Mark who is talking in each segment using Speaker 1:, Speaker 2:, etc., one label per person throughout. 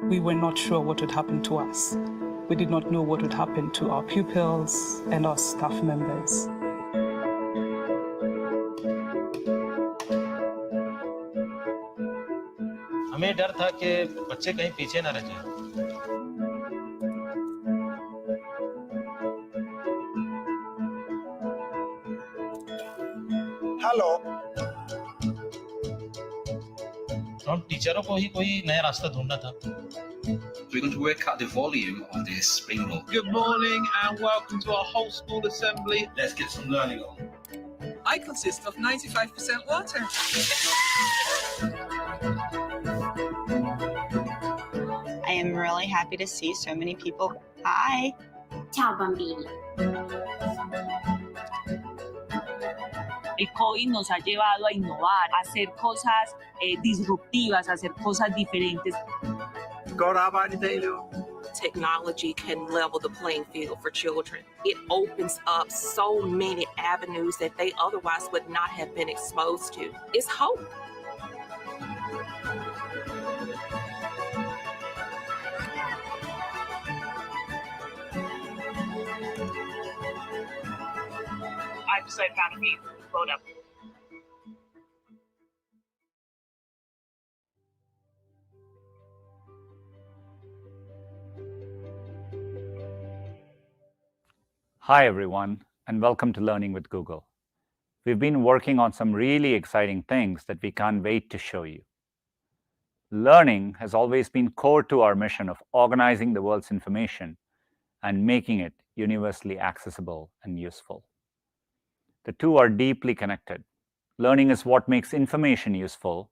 Speaker 1: We were not sure what would happen to us. We did not know what would happen to our pupils and our staff members.
Speaker 2: हमें डर था कि बच्चे कहीं पीछे न रह जाएं।
Speaker 3: हेलो।
Speaker 2: तो हम टीचरों को ही कोई नया रास्ता ढूंढना था।
Speaker 4: We're going to work out the volume of this spring roll.
Speaker 5: Good morning and welcome to our whole school assembly.
Speaker 4: Let's get some learning on.
Speaker 6: I consist of 95% water.
Speaker 7: I am really happy to see so many people. Hi.
Speaker 8: Ciao bambini.
Speaker 9: El COVID nos ha llevado a innovar, a hacer cosas disruptivas, a hacer cosas diferentes.
Speaker 6: Technology can level the playing field for children. It opens up so many avenues that they otherwise would not have been exposed to. It's hope.
Speaker 9: I decided found a meme. Vote up.
Speaker 10: Hi everyone, and welcome to Learning with Google. We've been working on some really exciting things that we can't wait to show you. Learning has always been core to our mission of organizing the world's information and making it universally accessible and useful. The two are deeply connected. Learning is what makes information useful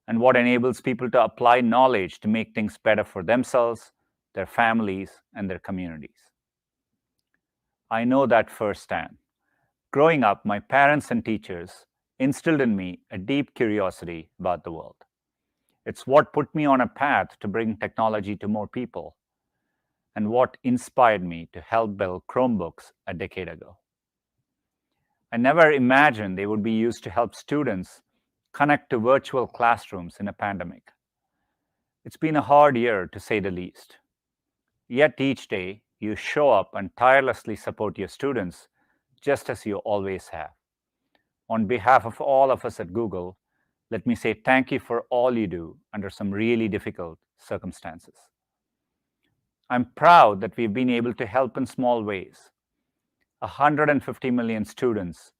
Speaker 10: and what enables people to apply knowledge to make things better for themselves, their families, and their communities. I know that firsthand. Growing up, my parents and teachers instilled in me a deep curiosity about the world. It's what put me on a path to bring technology to more people, and what inspired me to help build Chromebooks a decade ago. I never imagined they would be used to help students connect to virtual classrooms in a pandemic. It's been a hard year, to say the least. Yet each day, you show up and tirelessly support your students, just as you always have. On behalf of all of us at Google, let me say thank you for all you do under some really difficult circumstances. I'm proud that we've been able to help in small ways. 150 million students,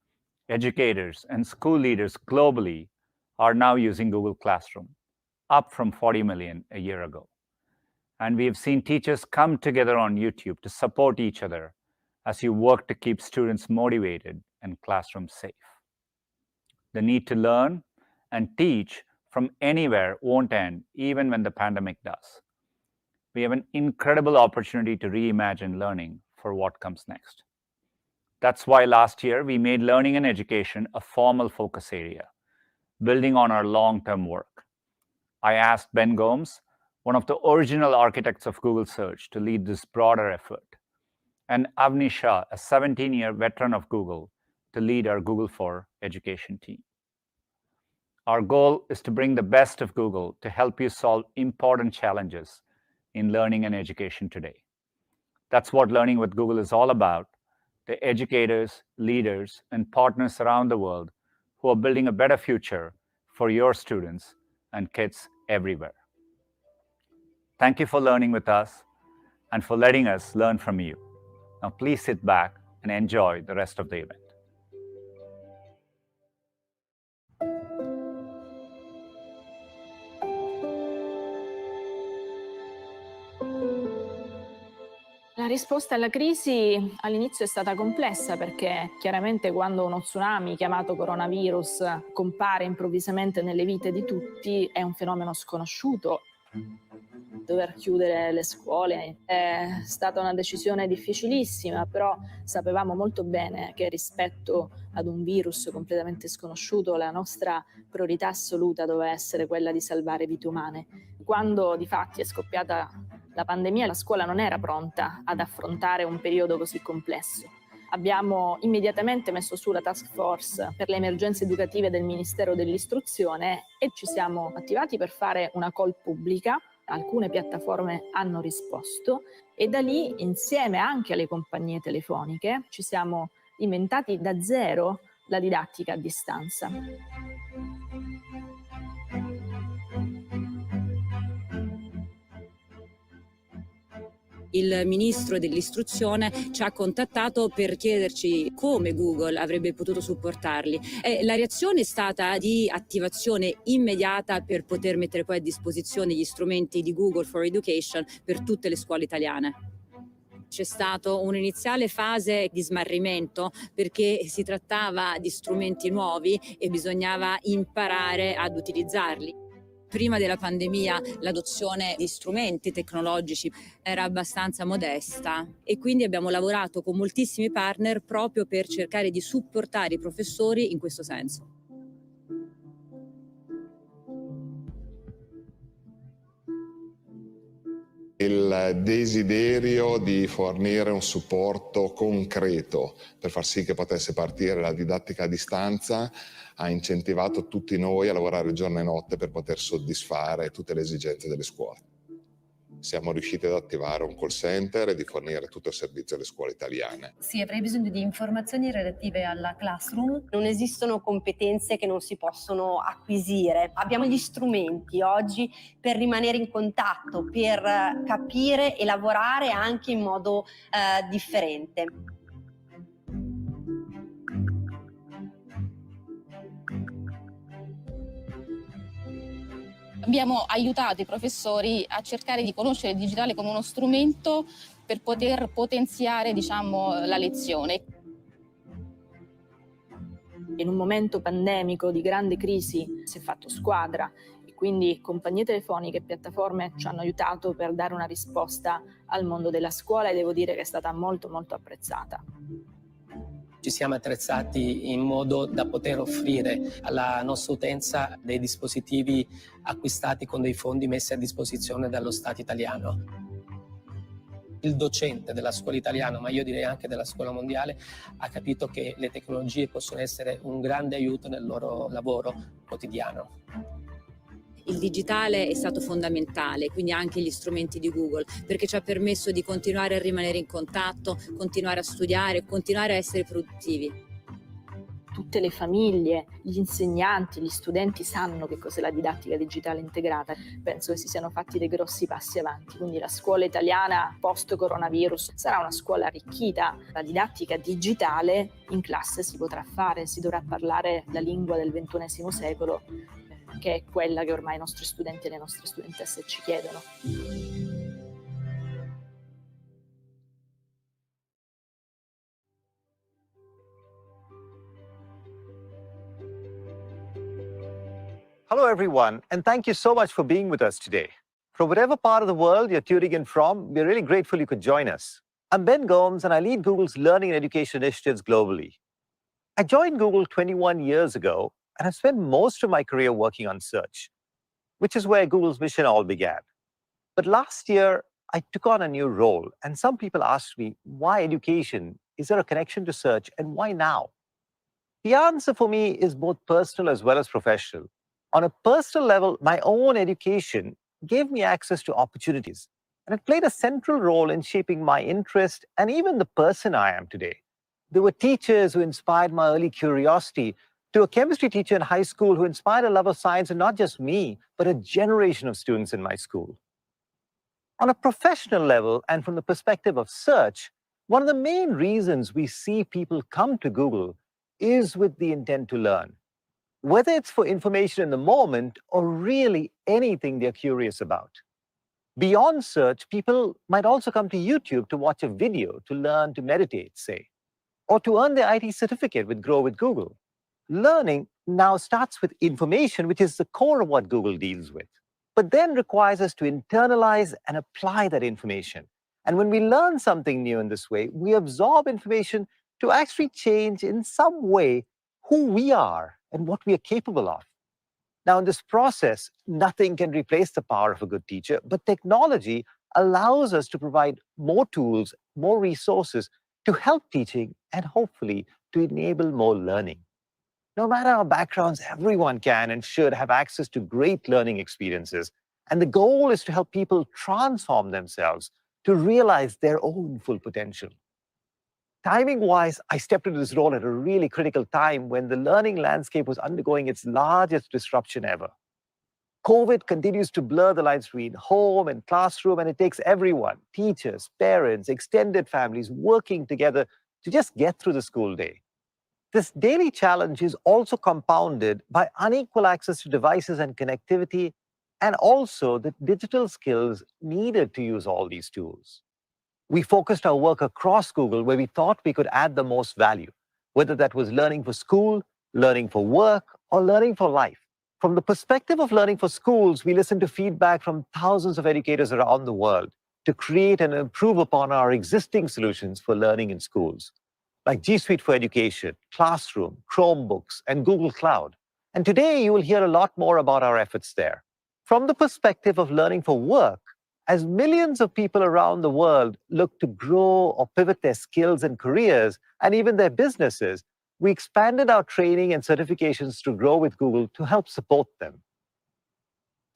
Speaker 10: educators, and school leaders globally are now using Google Classroom, up from 40 million a year ago. And we have seen teachers come together on YouTube to support each other as you work to keep students motivated and classrooms safe. The need to learn and teach from anywhere won't end, even when the pandemic does. We have an incredible opportunity to reimagine learning for what comes next. That's why last year we made learning and education a formal focus area, building on our long-term work. I asked Ben Gomes, one of the original architects of Google Search, to lead this broader effort, and Avni Shah, a 17-year veteran of Google, to lead our Google for Education team. Our goal is to bring the best of Google to help you solve important challenges in learning and education today. That's what Learning with Google is all about, the educators, leaders, and partners around the world who are building a better future for your students and kids everywhere. Thank you for learning with us and for letting us learn from you. Now please sit back and enjoy the rest of the event.
Speaker 3: La risposta alla crisi all'inizio è stata complessa perché chiaramente quando uno tsunami chiamato coronavirus compare improvvisamente nelle vite di tutti è un fenomeno sconosciuto. Dover chiudere le scuole è stata una decisione difficilissima, però sapevamo molto bene che rispetto ad un virus completamente sconosciuto la nostra priorità assoluta doveva essere quella di salvare vite umane. Quando di fatti è scoppiata la pandemia, la scuola non era pronta ad affrontare un periodo così complesso. Abbiamo immediatamente messo su la task force per le emergenze educative del Ministero dell'Istruzione e ci siamo attivati per fare una call pubblica. Alcune piattaforme hanno risposto e da lì, insieme anche alle compagnie telefoniche, ci siamo inventati da zero la didattica a distanza.
Speaker 8: Il ministro dell'istruzione ci ha contattato per chiederci come Google avrebbe potuto supportarli. La reazione è stata di attivazione immediata per poter mettere poi a disposizione gli strumenti di Google for Education per tutte le scuole italiane. C'è stata un'iniziale fase di smarrimento perché si trattava di strumenti nuovi e bisognava imparare ad utilizzarli. Prima della pandemia l'adozione di strumenti tecnologici era abbastanza modesta e quindi abbiamo lavorato con moltissimi partner proprio per cercare di supportare i professori in questo senso.
Speaker 11: Il desiderio di fornire un supporto concreto per far sì che potesse partire la didattica a distanza ha incentivato tutti noi a lavorare giorno e notte per poter soddisfare tutte le esigenze delle scuole. Siamo riusciti ad attivare un call center e di fornire tutto il servizio alle scuole italiane.
Speaker 12: Sì, avrei bisogno di informazioni relative alla Classroom.
Speaker 13: Non esistono competenze che non si possono acquisire. Abbiamo gli strumenti oggi per rimanere in contatto, per capire e lavorare anche in modo differente.
Speaker 14: Abbiamo aiutato i professori a cercare di conoscere il digitale come uno strumento per poter potenziare, la lezione.
Speaker 3: In un momento pandemico di grande crisi si è fatto squadra e quindi compagnie telefoniche e piattaforme ci hanno aiutato per dare una risposta al mondo della scuola e devo dire che è stata molto molto apprezzata.
Speaker 15: Ci siamo attrezzati in modo da poter offrire alla nostra utenza dei dispositivi acquistati con dei fondi messi a disposizione dallo Stato italiano. Il docente della scuola italiana, ma io direi anche della scuola mondiale, ha capito che le tecnologie possono essere un grande aiuto nel loro lavoro quotidiano.
Speaker 8: Il digitale è stato fondamentale, quindi anche gli strumenti di Google, perché ci ha permesso di continuare a rimanere in contatto, continuare a studiare, continuare a essere produttivi.
Speaker 3: tutte le famiglie, gli insegnanti, gli studenti sanno che cos'è la didattica digitale integrata. Penso che si siano fatti dei grossi passi avanti, quindi la scuola italiana post-coronavirus sarà una scuola arricchita. La didattica digitale in classe si potrà fare, si dovrà parlare la lingua del XXI secolo, che è quella che ormai i nostri studenti e le nostre studentesse ci chiedono.
Speaker 16: Hello, everyone, and thank you so much for being with us today. From whatever part of the world you're tuning in from, we're really grateful you could join us. I'm Ben Gomes, and I lead Google's learning and education initiatives globally. I joined Google 21 years ago, and I've spent most of my career working on search, which is where Google's mission all began. But last year, I took on a new role, and some people asked me, why education? Is there a connection to search, and why now? The answer for me is both personal as well as professional. On a personal level, my own education gave me access to opportunities, and it played a central role in shaping my interest and even the person I am today. There were teachers who inspired my early curiosity, to a chemistry teacher in high school who inspired a love of science, and not just me, but a generation of students in my school. On a professional level, and from the perspective of search, one of the main reasons we see people come to Google is with the intent to learn. Whether it's for information in the moment or really anything they're curious about. Beyond search, people might also come to YouTube to watch a video, to learn to meditate, say, or to earn their IT certificate with Grow with Google. Learning now starts with information, which is the core of what Google deals with, but then requires us to internalize and apply that information. And when we learn something new in this way, we absorb information to actually change in some way who we are and what we are capable of. Now, in this process, nothing can replace the power of a good teacher, but technology allows us to provide more tools, more resources to help teaching and hopefully to enable more learning. No matter our backgrounds, everyone can and should have access to great learning experiences. And the goal is to help people transform themselves to realize their own full potential. Timing-wise, I stepped into this role at a really critical time when the learning landscape was undergoing its largest disruption ever. COVID continues to blur the lines between home and classroom, and it takes everyone, teachers, parents, extended families, working together to just get through the school day. This daily challenge is also compounded by unequal access to devices and connectivity, and also the digital skills needed to use all these tools. We focused our work across Google where we thought we could add the most value, whether that was learning for school, learning for work, or learning for life. From the perspective of learning for schools, we listened to feedback from thousands of educators around the world to create and improve upon our existing solutions for learning in schools, like G Suite for Education, Classroom, Chromebooks, and Google Cloud. And today you will hear a lot more about our efforts there. From the perspective of learning for work, as millions of people around the world look to grow or pivot their skills and careers, and even their businesses, we expanded our training and certifications to Grow with Google to help support them.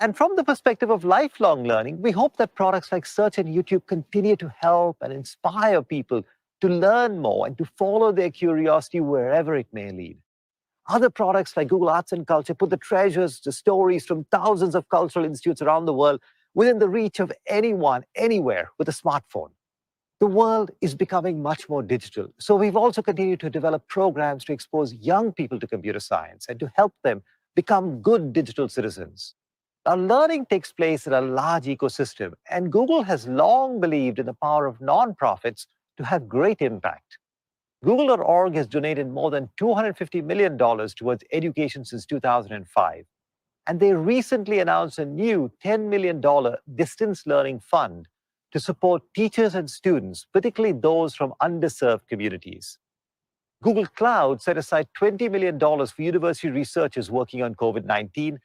Speaker 16: And from the perspective of lifelong learning, we hope that products like Search and YouTube continue to help and inspire people to learn more and to follow their curiosity wherever it may lead. Other products like Google Arts and Culture put the treasures, the stories from thousands of cultural institutes around the world within the reach of anyone, anywhere with a smartphone. The world is becoming much more digital, so we've also continued to develop programs to expose young people to computer science and to help them become good digital citizens. Now, learning takes place in a large ecosystem, and Google has long believed in the power of nonprofits to have great impact. Google.org has donated more than $250 million towards education since 2005. And they recently announced a new $10 million distance learning fund to support teachers and students, particularly those from underserved communities. Google Cloud set aside $20 million for university researchers working on COVID-19,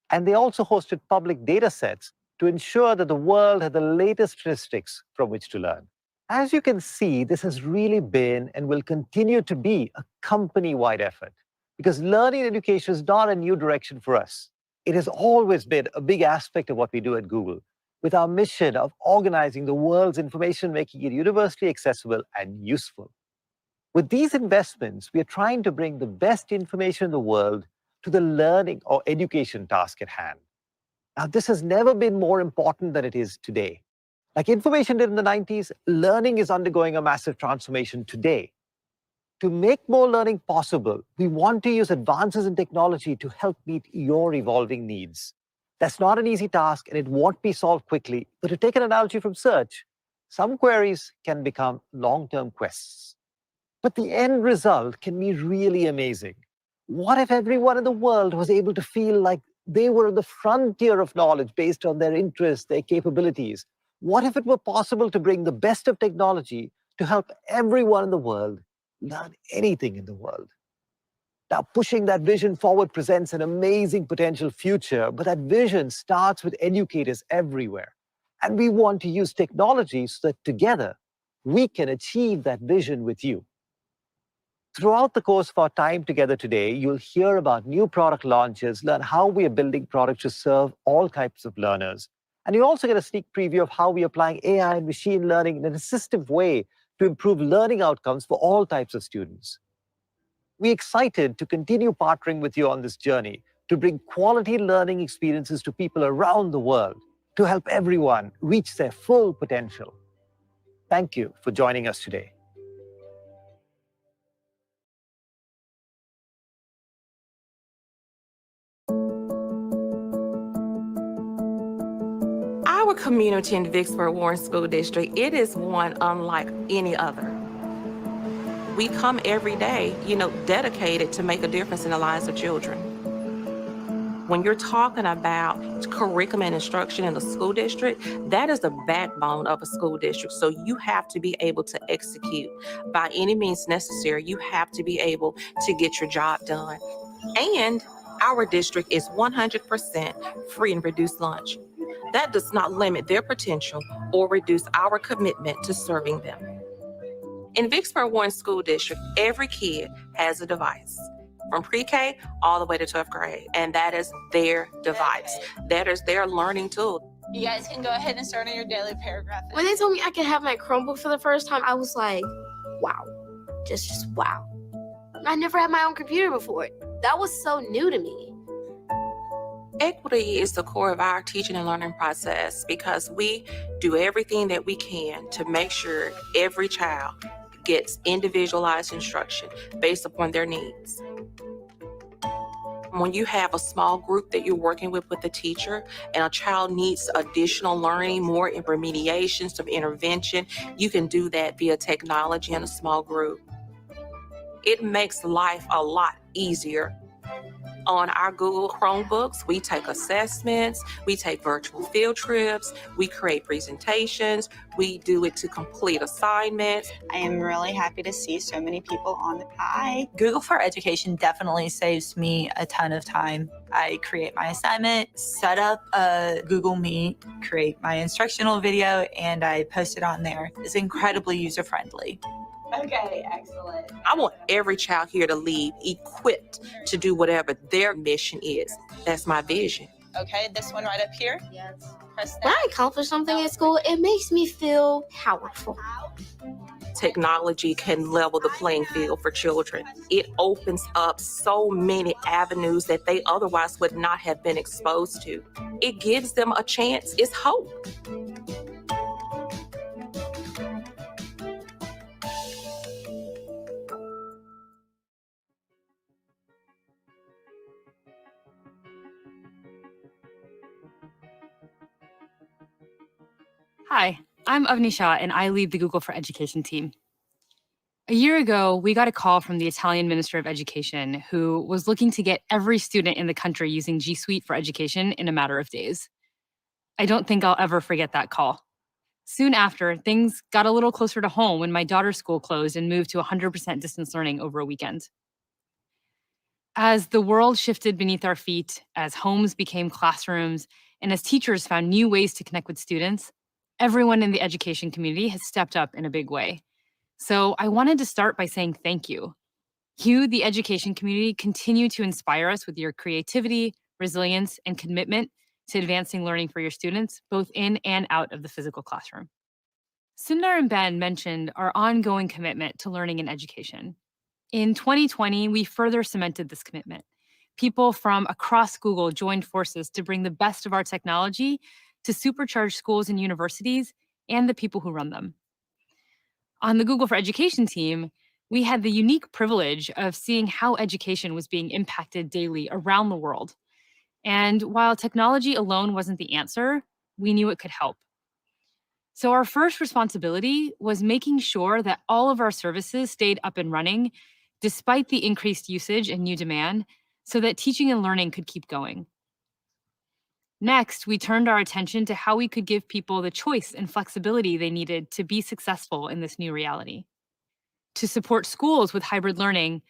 Speaker 16: and they also hosted public data sets to ensure that the world had the latest statistics from which to learn. As you can see, this has really been and will continue to be a company-wide effort, because learning and education is not a new direction for us. It has always been a big aspect of what we do at Google, with our mission of organizing the world's information, making it universally accessible and useful. With these investments, we are trying to bring the best information in the world to the learning or education task at hand. Now, this has never been more important than it is today. Like information did in the 90s, learning is undergoing a massive transformation today. To make more learning possible, we want to use advances in technology to help meet your evolving needs. That's not an easy task, and it won't be solved quickly. But to take an analogy from search, some queries can become long-term quests. But the end result can be really amazing. What if everyone in the world was able to feel like they were on the frontier of knowledge based on their interests, their capabilities? What if it were possible to bring the best of technology to help everyone in the world learn anything in the world? Now, pushing that vision forward presents an amazing potential future, but that vision starts with educators everywhere. And we want to use technology so that together we can achieve that vision with you. Throughout the course of our time together today, you'll hear about new product launches, learn how we are building products to serve all types of learners. And you'll also get a sneak preview of how we are applying AI and machine learning in an assistive way to improve learning outcomes for all types of students. We're excited to continue partnering with you on this journey to bring quality learning experiences to people around the world to help everyone reach their full potential. Thank you for joining us today.
Speaker 6: Our community in the Vicksburg Warren School District, it is one unlike any other. We come every day, dedicated to make a difference in the lives of children. When you're talking about curriculum and instruction in the school district, that is the backbone of a school district. So you have to be able to execute by any means necessary. You have to be able to get your job done. And our district is 100% free and reduced lunch. That does not limit their potential or reduce our commitment to serving them. In Vicksburg Warren School District, every kid has a device, from pre-K all the way to 12th grade, and that is their device. That is their learning tool.
Speaker 17: You guys can go ahead and start on your daily paragraph.
Speaker 18: When they told me I could have my Chromebook for the first time, I was like, wow, just wow. I never had my own computer before. That was so new to me.
Speaker 6: Equity is the core of our teaching and learning process because we do everything that we can to make sure every child gets individualized instruction based upon their needs. When you have a small group that you're working with the teacher and a child needs additional learning, more remediation, some intervention, you can do that via technology in a small group. It makes life a lot easier. On our Google Chromebooks, we take assessments, we take virtual field trips, we create presentations, we do it to complete assignments.
Speaker 7: I am really happy to see so many people on the Hi.
Speaker 19: Google for Education definitely saves me a ton of time. I create my assignment, set up a Google Meet, create my instructional video, and I post it on there. It's incredibly user-friendly.
Speaker 17: Okay, excellent.
Speaker 6: I want every child here to leave equipped to do whatever their mission is. That's my vision.
Speaker 17: Okay, this one right up here. Yes. Press that.
Speaker 18: When I accomplish something at school, it makes me feel powerful.
Speaker 6: Technology can level the playing field for children. It opens up so many avenues that they otherwise would not have been exposed to. It gives them a chance. It's hope.
Speaker 20: Hi, I'm Avni Shah, and I lead the Google for Education team. A year ago, we got a call from the Italian Minister of Education, who was looking to get every student in the country using G Suite for Education in a matter of days. I don't think I'll ever forget that call. Soon after, things got a little closer to home when my daughter's school closed and moved to 100% distance learning over a weekend. As the world shifted beneath our feet, as homes became classrooms, and as teachers found new ways to connect with students, everyone in the education community has stepped up in a big way. So I wanted to start by saying thank you. You, the education community, continue to inspire us with your creativity, resilience, and commitment to advancing learning for your students, both in and out of the physical classroom. Sundar and Ben mentioned our ongoing commitment to learning and education. In 2020, we further cemented this commitment. People from across Google joined forces to bring the best of our technology to supercharge schools and universities and the people who run them. On the Google for Education team, we had the unique privilege of seeing how education was being impacted daily around the world. And while technology alone wasn't the answer, we knew it could help. So our first responsibility was making sure that all of our services stayed up and running despite the increased usage and new demand, so that teaching and learning could keep going. Next, we turned our attention to how we could give people the choice and flexibility they needed to be successful in this new reality. To support schools with hybrid learning,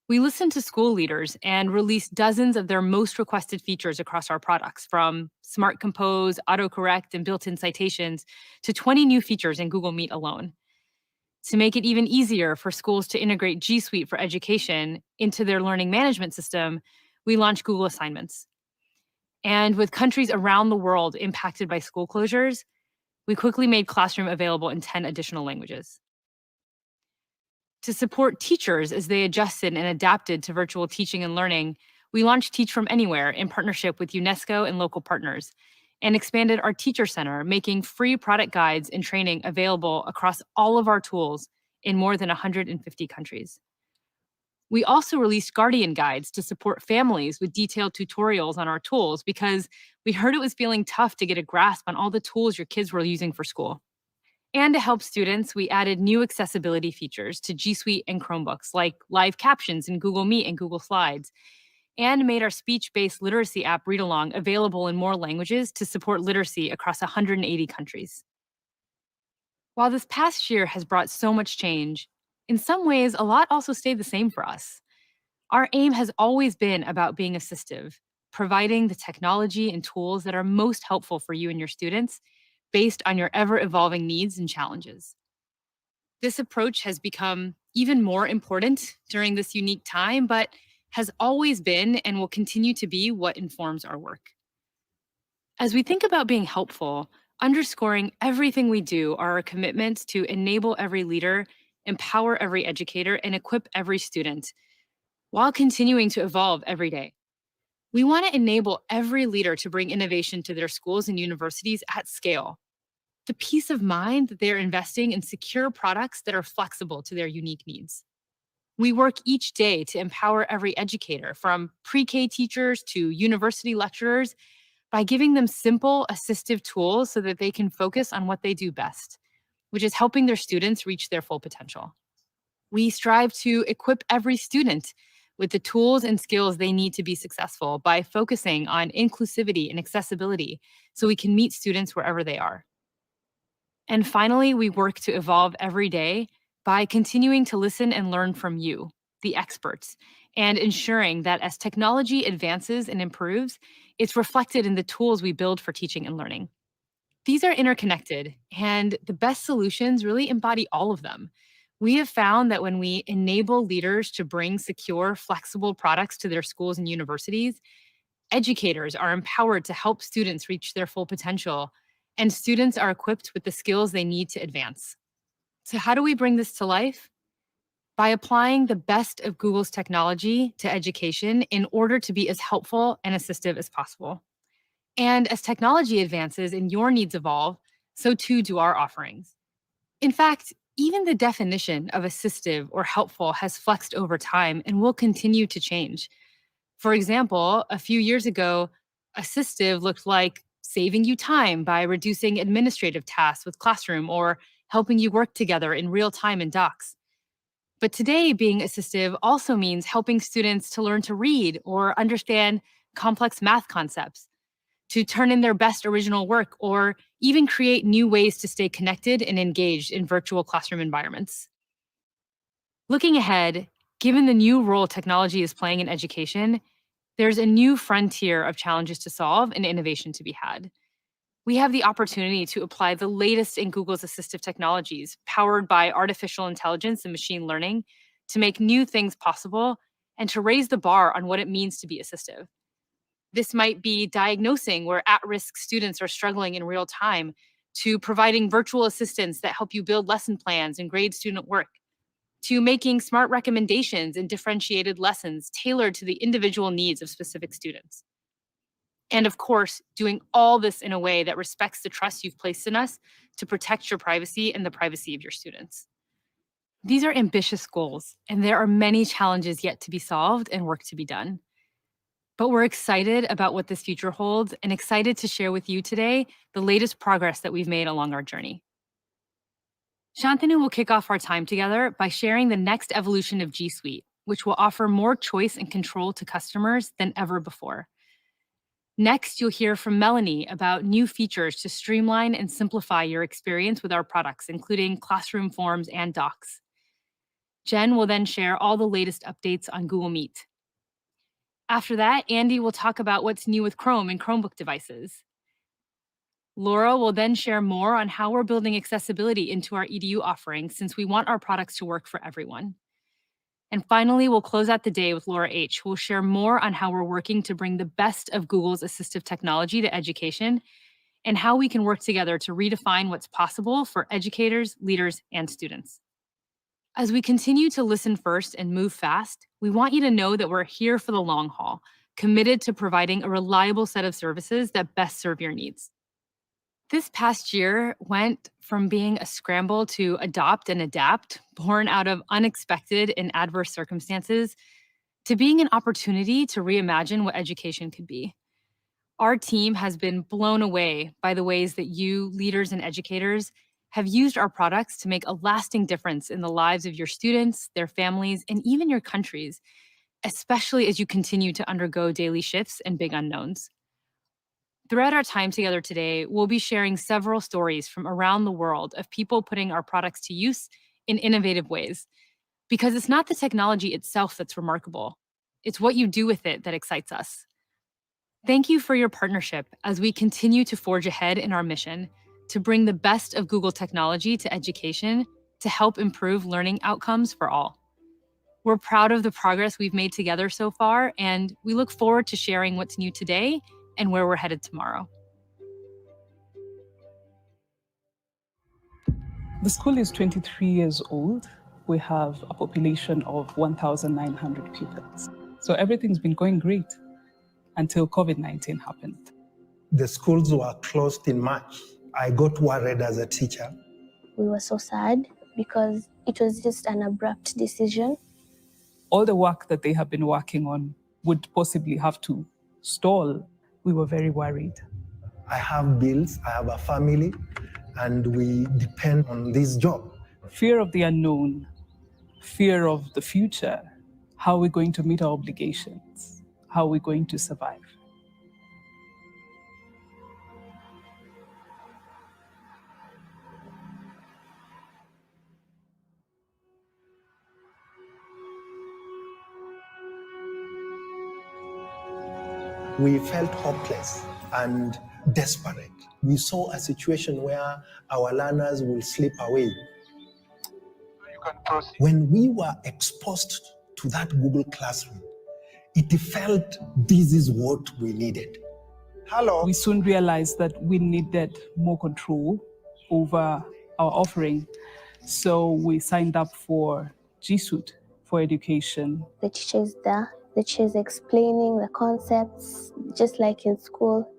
Speaker 20: we listened to school leaders and released dozens of their most requested features across our products, from Smart Compose, autocorrect, and built-in citations to 20 new features in Google Meet alone. To make it even easier for schools to integrate G Suite for Education into their learning management system, we launched Google Assignments. And with countries around the world impacted by school closures, we quickly made Classroom available in 10 additional languages. To support teachers as they adjusted and adapted to virtual teaching and learning, we launched Teach from Anywhere in partnership with UNESCO and local partners, and expanded our Teacher Center, making free product guides and training available across all of our tools in more than 150 countries. We also released Guardian guides to support families with detailed tutorials on our tools, because we heard it was feeling tough to get a grasp on all the tools your kids were using for school. And to help students, we added new accessibility features to G Suite and Chromebooks, like live captions in Google Meet and Google Slides, and made our speech-based literacy app Read Along available in more languages to support literacy across 180 countries. While this past year has brought so much change, in some ways, a lot also stayed the same for us. Our aim has always been about being assistive, providing the technology and tools that are most helpful for you and your students based on your ever-evolving needs and challenges. This approach has become even more important during this unique time, but has always been and will continue to be what informs our work. As we think about being helpful, underscoring everything we do are our commitments to enable every leader, empower every educator, and equip every student, while continuing to evolve every day. We want to enable every leader to bring innovation to their schools and universities at scale. The peace of mind that they're investing in secure products that are flexible to their unique needs. We work each day to empower every educator, from pre-K teachers to university lecturers, by giving them simple, assistive tools so that they can focus on what they do best, which is helping their students reach their full potential. We strive to equip every student with the tools and skills they need to be successful by focusing on inclusivity and accessibility so we can meet students wherever they are. And finally, we work to evolve every day by continuing to listen and learn from you, the experts, and ensuring that as technology advances and improves, it's reflected in the tools we build for teaching and learning. These are interconnected, and the best solutions really embody all of them. We have found that when we enable leaders to bring secure, flexible products to their schools and universities, educators are empowered to help students reach their full potential, and students are equipped with the skills they need to advance. So how do we bring this to life? By applying the best of Google's technology to education in order to be as helpful and assistive as possible. And as technology advances and your needs evolve, so too do our offerings. In fact, even the definition of assistive or helpful has flexed over time and will continue to change. For example, a few years ago, assistive looked like saving you time by reducing administrative tasks with Classroom or helping you work together in real time in Docs. But today, being assistive also means helping students to learn to read or understand complex math concepts, to turn in their best original work, or even create new ways to stay connected and engaged in virtual classroom environments. Looking ahead, given the new role technology is playing in education, there's a new frontier of challenges to solve and innovation to be had. We have the opportunity to apply the latest in Google's assistive technologies, powered by artificial intelligence and machine learning, to make new things possible and to raise the bar on what it means to be assistive. This might be diagnosing where at-risk students are struggling in real time, to providing virtual assistants that help you build lesson plans and grade student work, to making smart recommendations and differentiated lessons tailored to the individual needs of specific students. And of course, doing all this in a way that respects the trust you've placed in us to protect your privacy and the privacy of your students. These are ambitious goals, and there are many challenges yet to be solved and work to be done. But we're excited about what this future holds and excited to share with you today the latest progress that we've made along our journey. Shantanu will kick off our time together by sharing the next evolution of G Suite, which will offer more choice and control to customers than ever before. Next, you'll hear from Melanie about new features to streamline and simplify your experience with our products, including classroom forms and docs. Jen will then share all the latest updates on Google Meet. After that, Andy will talk about what's new with Chrome and Chromebook devices. Laura will then share more on how we're building accessibility into our EDU offerings, since we want our products to work for everyone. And finally, we'll close out the day with Laura H., who will share more on how we're working to bring the best of Google's assistive technology to education and how we can work together to redefine what's possible for educators, leaders, and students. As we continue to listen first and move fast, we want you to know that we're here for the long haul, committed to providing a reliable set of services that best serve your needs. This past year went from being a scramble to adopt and adapt, born out of unexpected and adverse circumstances, to being an opportunity to reimagine what education could be. Our team has been blown away by the ways that you, leaders and educators, have used our products to make a lasting difference in the lives of your students, their families, and even your countries, especially as you continue to undergo daily shifts and big unknowns. Throughout our time together today, we'll be sharing several stories from around the world of people putting our products to use in innovative ways. Because it's not the technology itself that's remarkable. It's what you do with it that excites us. Thank you for your partnership as we continue to forge ahead in our mission to bring the best of Google technology to education to help improve learning outcomes for all. We're proud of the progress we've made together so far, and we look forward to sharing what's new today and where we're headed tomorrow.
Speaker 1: The school is 23 years old. We have a population of 1,900 pupils. So everything's been going great until COVID-19 happened.
Speaker 21: The schools were closed in March. I got worried as a teacher.
Speaker 18: We were so sad because it was just an abrupt decision.
Speaker 1: All the work that they have been working on would possibly have to stall. We were very worried.
Speaker 21: I have bills, I have a family, and we depend on this job.
Speaker 1: Fear of the unknown, fear of the future, how are we going to meet our obligations, how are we going to survive.
Speaker 21: We felt hopeless and desperate. We saw a situation where our learners will slip away. When we were exposed to that Google Classroom, it felt this is what we needed.
Speaker 1: We soon realized that we needed more control over our offering. So we signed up for G Suite for education.
Speaker 18: The teacher is there. The teacher is explaining the concepts, just like in school.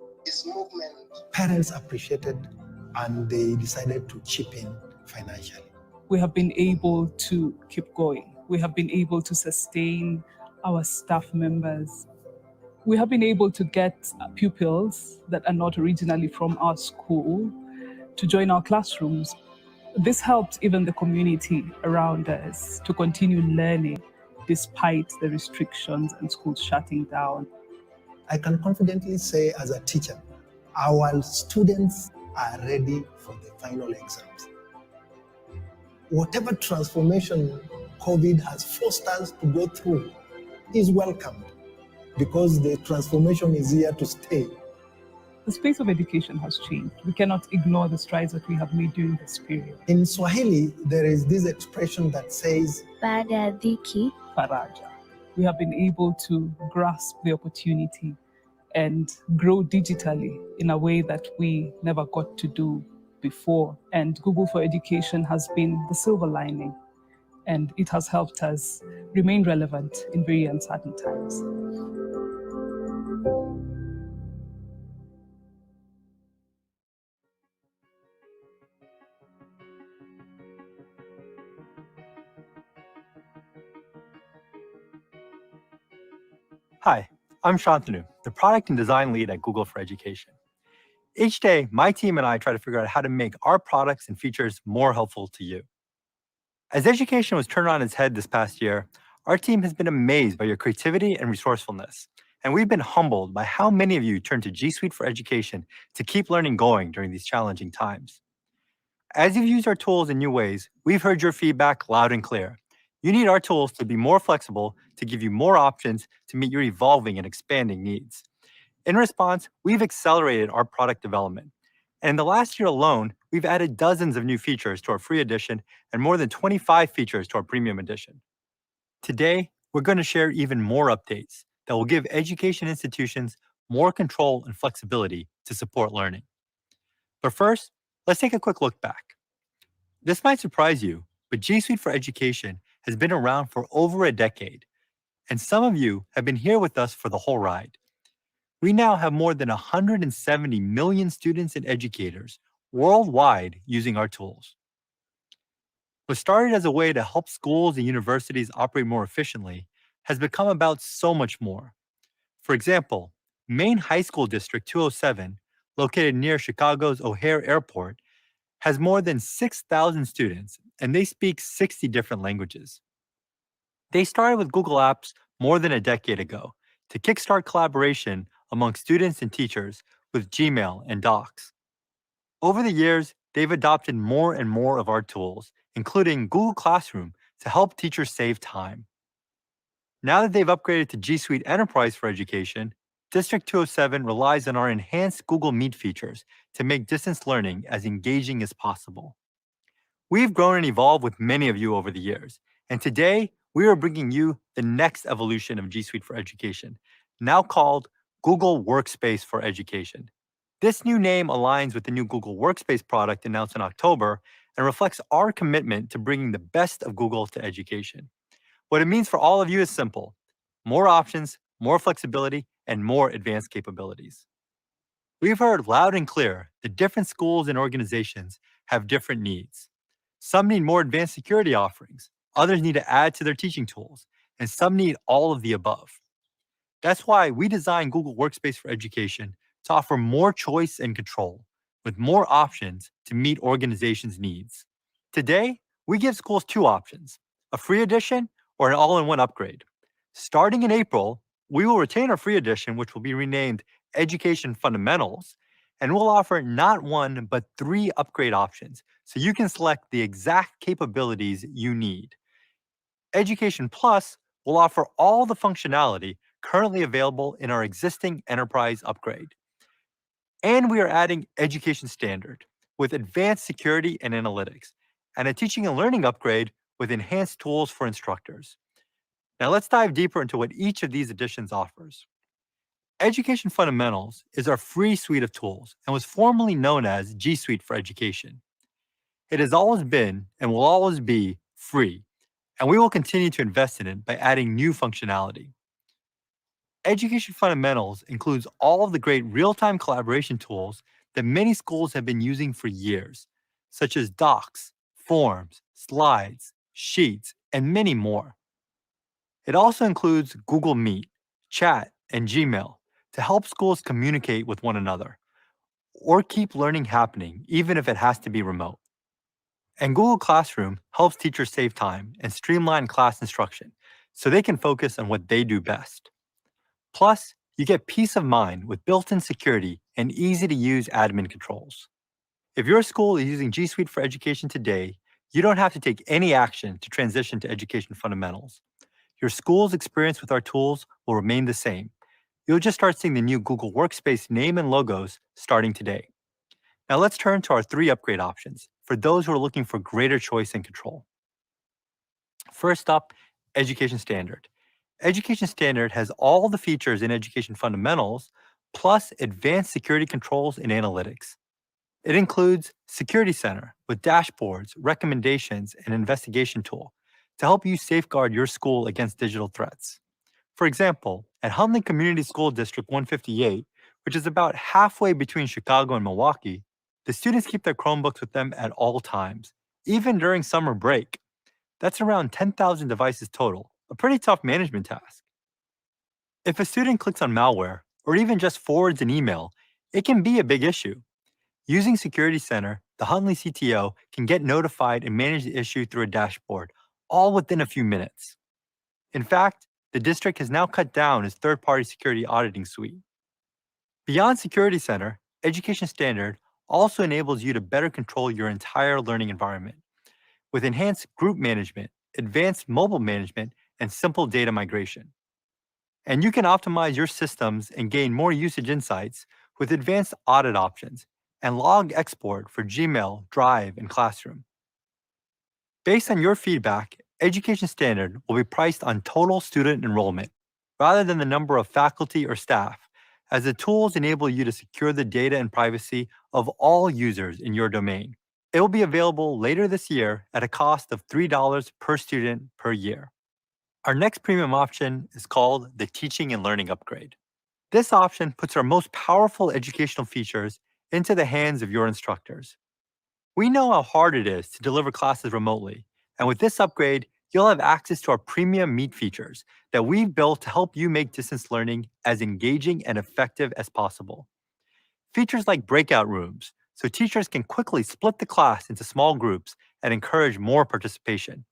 Speaker 21: Parents appreciated and they decided to chip in financially.
Speaker 1: We have been able to keep going. We have been able to sustain our staff members. We have been able to get pupils that are not originally from our school to join our classrooms. This helped even the community around us to continue learning despite the restrictions and schools shutting down.
Speaker 21: I can confidently say as a teacher, our students are ready for the final exams. Whatever transformation COVID has forced us to go through is welcomed because the transformation is here to stay.
Speaker 1: The space of education has changed. We cannot ignore the strides that we have made during this period.
Speaker 21: In Swahili, there is this expression that says,
Speaker 18: Baada ya dhiki,
Speaker 1: faraja. We have been able to grasp the opportunity and grow digitally in a way that we never got to do before. And Google for Education has been the silver lining, and it has helped us remain relevant in very uncertain times.
Speaker 2: Hi, I'm Shantanu, the product and design lead at Google for Education. Each day, my team and I try to figure out how to make our products and features more helpful to you. As education was turned on its head this past year, our team has been amazed by your creativity and resourcefulness, and we've been humbled by how many of you turn to G Suite for Education to keep learning going during these challenging times. As you've used our tools in new ways, we've heard your feedback loud and clear. You need our tools to be more flexible, to give you more options to meet your evolving and expanding needs. In response, we've accelerated our product development. And in the last year alone, we've added dozens of new features to our free edition and more than 25 features to our premium edition. Today, we're going to share even more updates that will give education institutions more control and flexibility to support learning. But first, let's take a quick look back. This might surprise you, but G Suite for Education has been around for over a decade, and some of you have been here with us for the whole ride. We now have more than 170 million students and educators worldwide using our tools. What started as a way to help schools and universities operate more efficiently has become about so much more. For example, Maine High School District 207, located near Chicago's O'Hare Airport, has more than 6,000 students, and they speak 60 different languages. They started with Google Apps more than a decade ago to kickstart collaboration among students and teachers with Gmail and Docs. Over the years, they've adopted more and more of our tools, including Google Classroom, to help teachers save time. Now that they've upgraded to G Suite Enterprise for Education, District 207 relies on our enhanced Google Meet features to make distance learning as engaging as possible. We've grown and evolved with many of you over the years, and today we are bringing you the next evolution of G Suite for Education, now called Google Workspace for Education. This new name aligns with the new Google Workspace product announced in October and reflects our commitment to bringing the best of Google to education. What it means for all of you is simple: more options, more flexibility, and more advanced capabilities. We've heard loud and clear that different schools and organizations have different needs. Some need more advanced security offerings, others need to add to their teaching tools, and some need all of the above. That's why we designed Google Workspace for Education to offer more choice and control, with more options to meet organizations' needs. Today, we give schools two options: a free edition or an all-in-one upgrade. Starting in April, we will retain our free edition, which will be renamed Education Fundamentals, and we'll offer not one, but 3 upgrade options, so you can select the exact capabilities you need. Education Plus will offer all the functionality currently available in our existing Enterprise upgrade. And we are adding Education Standard with advanced security and analytics, and a teaching and learning upgrade with enhanced tools for instructors. Now let's dive deeper into what each of these additions offers. Education Fundamentals is our free suite of tools and was formerly known as G Suite for Education. It has always been and will always be free, and we will continue to invest in it by adding new functionality. Education Fundamentals includes all of the great real-time collaboration tools that many schools have been using for years, such as Docs, Forms, Slides, Sheets, and many more. It also includes Google Meet, Chat, and Gmail to help schools communicate with one another or keep learning happening, even if it has to be remote. And Google Classroom helps teachers save time and streamline class instruction so they can focus on what they do best. Plus, you get peace of mind with built-in security and easy-to-use admin controls. If your school is using G Suite for Education today, you don't have to take any action to transition to Education Fundamentals. Your school's experience with our tools will remain the same. You'll just start seeing the new Google Workspace name and logos starting today. Now let's turn to our 3 upgrade options for those who are looking for greater choice and control. First up, Education Standard. Education Standard has all the features in Education Fundamentals, plus advanced security controls and analytics. It includes Security Center with dashboards, recommendations, and investigation tool to help you safeguard your school against digital threats. For example, at Hunley Community School District 158, which is about halfway between Chicago and Milwaukee, the students keep their Chromebooks with them at all times, even during summer break. That's around 10,000 devices total, a pretty tough management task. If a student clicks on malware, or even just forwards an email, it can be a big issue. Using Security Center, the Hunley CTO can get notified and manage the issue through a dashboard, all within a few minutes. In fact, the district has now cut down its third-party security auditing suite. Beyond Security Center, Education Standard also enables you to better control your entire learning environment with enhanced group management, advanced mobile management, and simple data migration. And you can optimize your systems and gain more usage insights with advanced audit options and log export for Gmail, Drive, and Classroom. Based on your feedback, Education Standard will be priced on total student enrollment rather than the number of faculty or staff, as the tools enable you to secure the data and privacy of all users in your domain. It will be available later this year at a cost of $3 per student per year. Our next premium option is called the Teaching and Learning Upgrade. This option puts our most powerful educational features into the hands of your instructors. We know how hard it is to deliver classes remotely, and with this upgrade, you'll have access to our premium Meet features that we've built to help you make distance learning as engaging and effective as possible. Features like breakout rooms, so teachers can quickly split the class into small groups and encourage more participation.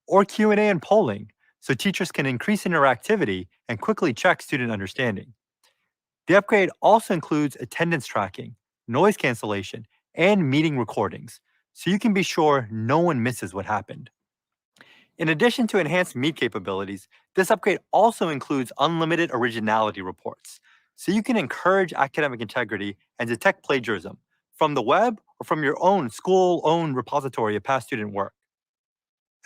Speaker 2: Or Q&A and polling, so teachers can increase interactivity and quickly check student understanding. The upgrade also includes attendance tracking, noise cancellation, and meeting recordings, so you can be sure no one misses what happened. In addition to enhanced Meet capabilities, this upgrade also includes unlimited originality reports, so you can encourage academic integrity and detect plagiarism from the web or from your own school-owned repository of past student work.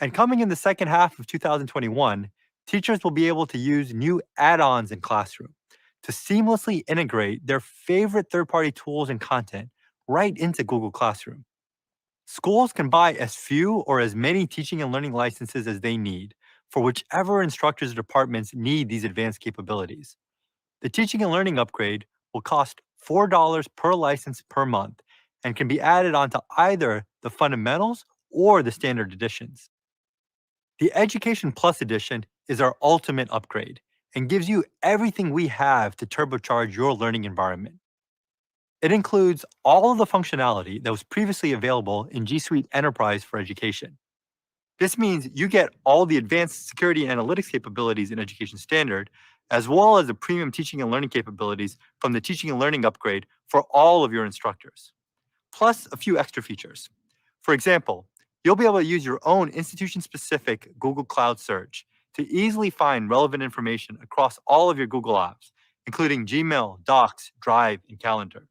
Speaker 2: And coming in the second half of 2021, teachers will be able to use new add-ons in Classroom to seamlessly integrate their favorite third-party tools and content right into Google Classroom. Schools can buy as few or as many teaching and learning licenses as they need for whichever instructors or departments need these advanced capabilities. The Teaching and Learning Upgrade will cost $4 per license per month and can be added onto either the Fundamentals or the Standard editions. The Education Plus edition is our ultimate upgrade and gives you everything we have to turbocharge your learning environment. It includes all of the functionality that was previously available in G Suite Enterprise for Education. This means you get all the advanced security and analytics capabilities in Education Standard, as well as the premium teaching and learning capabilities from the Teaching and Learning Upgrade for all of your instructors, plus a few extra features. For example, you'll be able to use your own institution-specific Google Cloud search to easily find relevant information across all of your Google apps, including Gmail, Docs, Drive, and Calendar.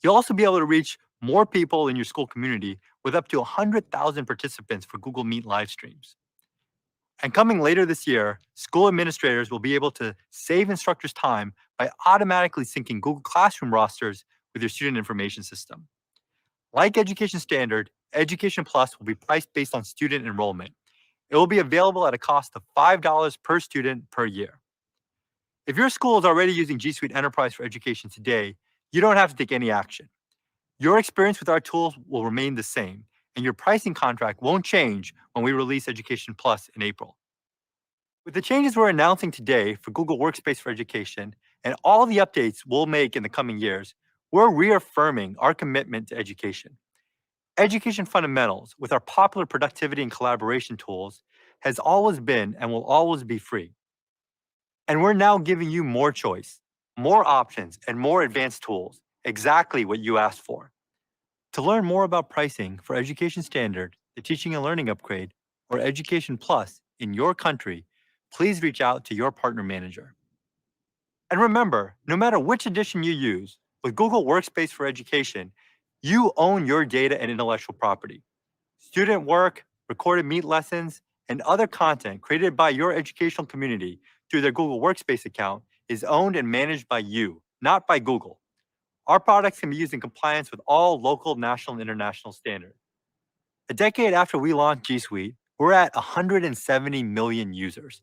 Speaker 2: You'll also be able to reach more people in your school community with up to 100,000 participants for Google Meet live streams. And coming later this year, school administrators will be able to save instructors time by automatically syncing Google Classroom rosters with your student information system. Like Education Standard, Education Plus will be priced based on student enrollment. It will be available at a cost of $5 per student per year. If your school is already using G Suite Enterprise for Education today, you don't have to take any action. Your experience with our tools will remain the same, and your pricing contract won't change when we release Education Plus in April. With the changes we're announcing today for Google Workspace for Education and all the updates we'll make in the coming years, we're reaffirming our commitment to education. Education Fundamentals, with our popular productivity and collaboration tools, has always been and will always be free. And we're now giving you more choice, more options, and more advanced tools, exactly what you asked for. To learn more about pricing for Education Standard, the Teaching and Learning Upgrade, or Education Plus in your country, please reach out to your partner manager. And remember, no matter which edition you use, with Google Workspace for Education, you own your data and intellectual property. Student work, recorded Meet lessons, and other content created by your educational community through their Google Workspace account is owned and managed by you, not by Google. our products can be used in compliance with all local, national, and international standards. A decade after we launched G Suite, we're at 170 million users.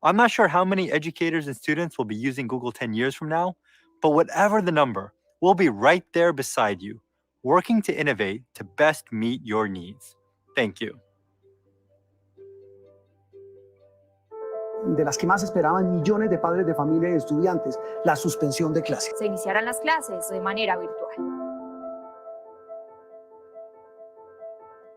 Speaker 2: I'm not sure how many educators and students will be using Google 10 years from now, but whatever the number, we'll be right there beside you, working to innovate to best meet your needs. Thank you.
Speaker 5: De las que más esperaban millones de padres de familia y estudiantes, la suspensión de clases.
Speaker 22: Se iniciarán las clases de manera virtual.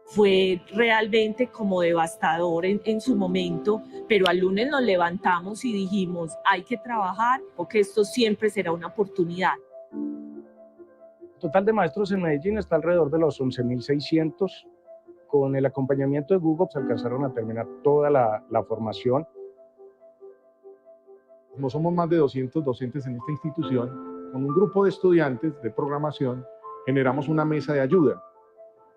Speaker 9: Fue realmente como devastador en su momento, pero al lunes nos levantamos y dijimos, hay que trabajar porque esto siempre será una oportunidad.
Speaker 23: El total de maestros en Medellín está alrededor de los 11.600. Con el acompañamiento de Google se alcanzaron a terminar toda la formación.
Speaker 24: Como somos más de 200 docentes en esta institución, con un grupo de estudiantes de programación, generamos una mesa de ayuda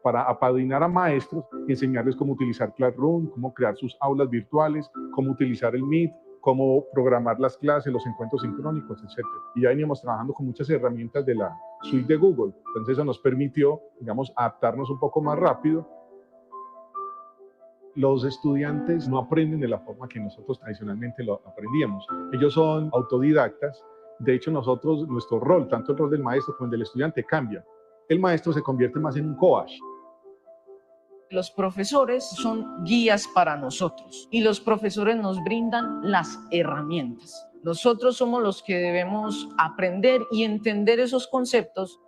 Speaker 24: para apadrinar a maestros y enseñarles cómo utilizar Classroom, cómo crear sus aulas virtuales, cómo utilizar el Meet, cómo programar las clases, los encuentros sincrónicos, etc. Y ya veníamos trabajando con muchas herramientas de la suite de Google. Entonces eso nos permitió, digamos, adaptarnos un poco más rápido. Los estudiantes no aprenden de la forma que nosotros tradicionalmente lo aprendíamos. Ellos son autodidactas. De hecho, nosotros, nuestro rol, tanto el rol del maestro como el del estudiante, cambia. El maestro se convierte más en un coach.
Speaker 25: Los profesores son guías para nosotros y los profesores nos brindan las herramientas. Nosotros somos los que debemos aprender y entender esos conceptos.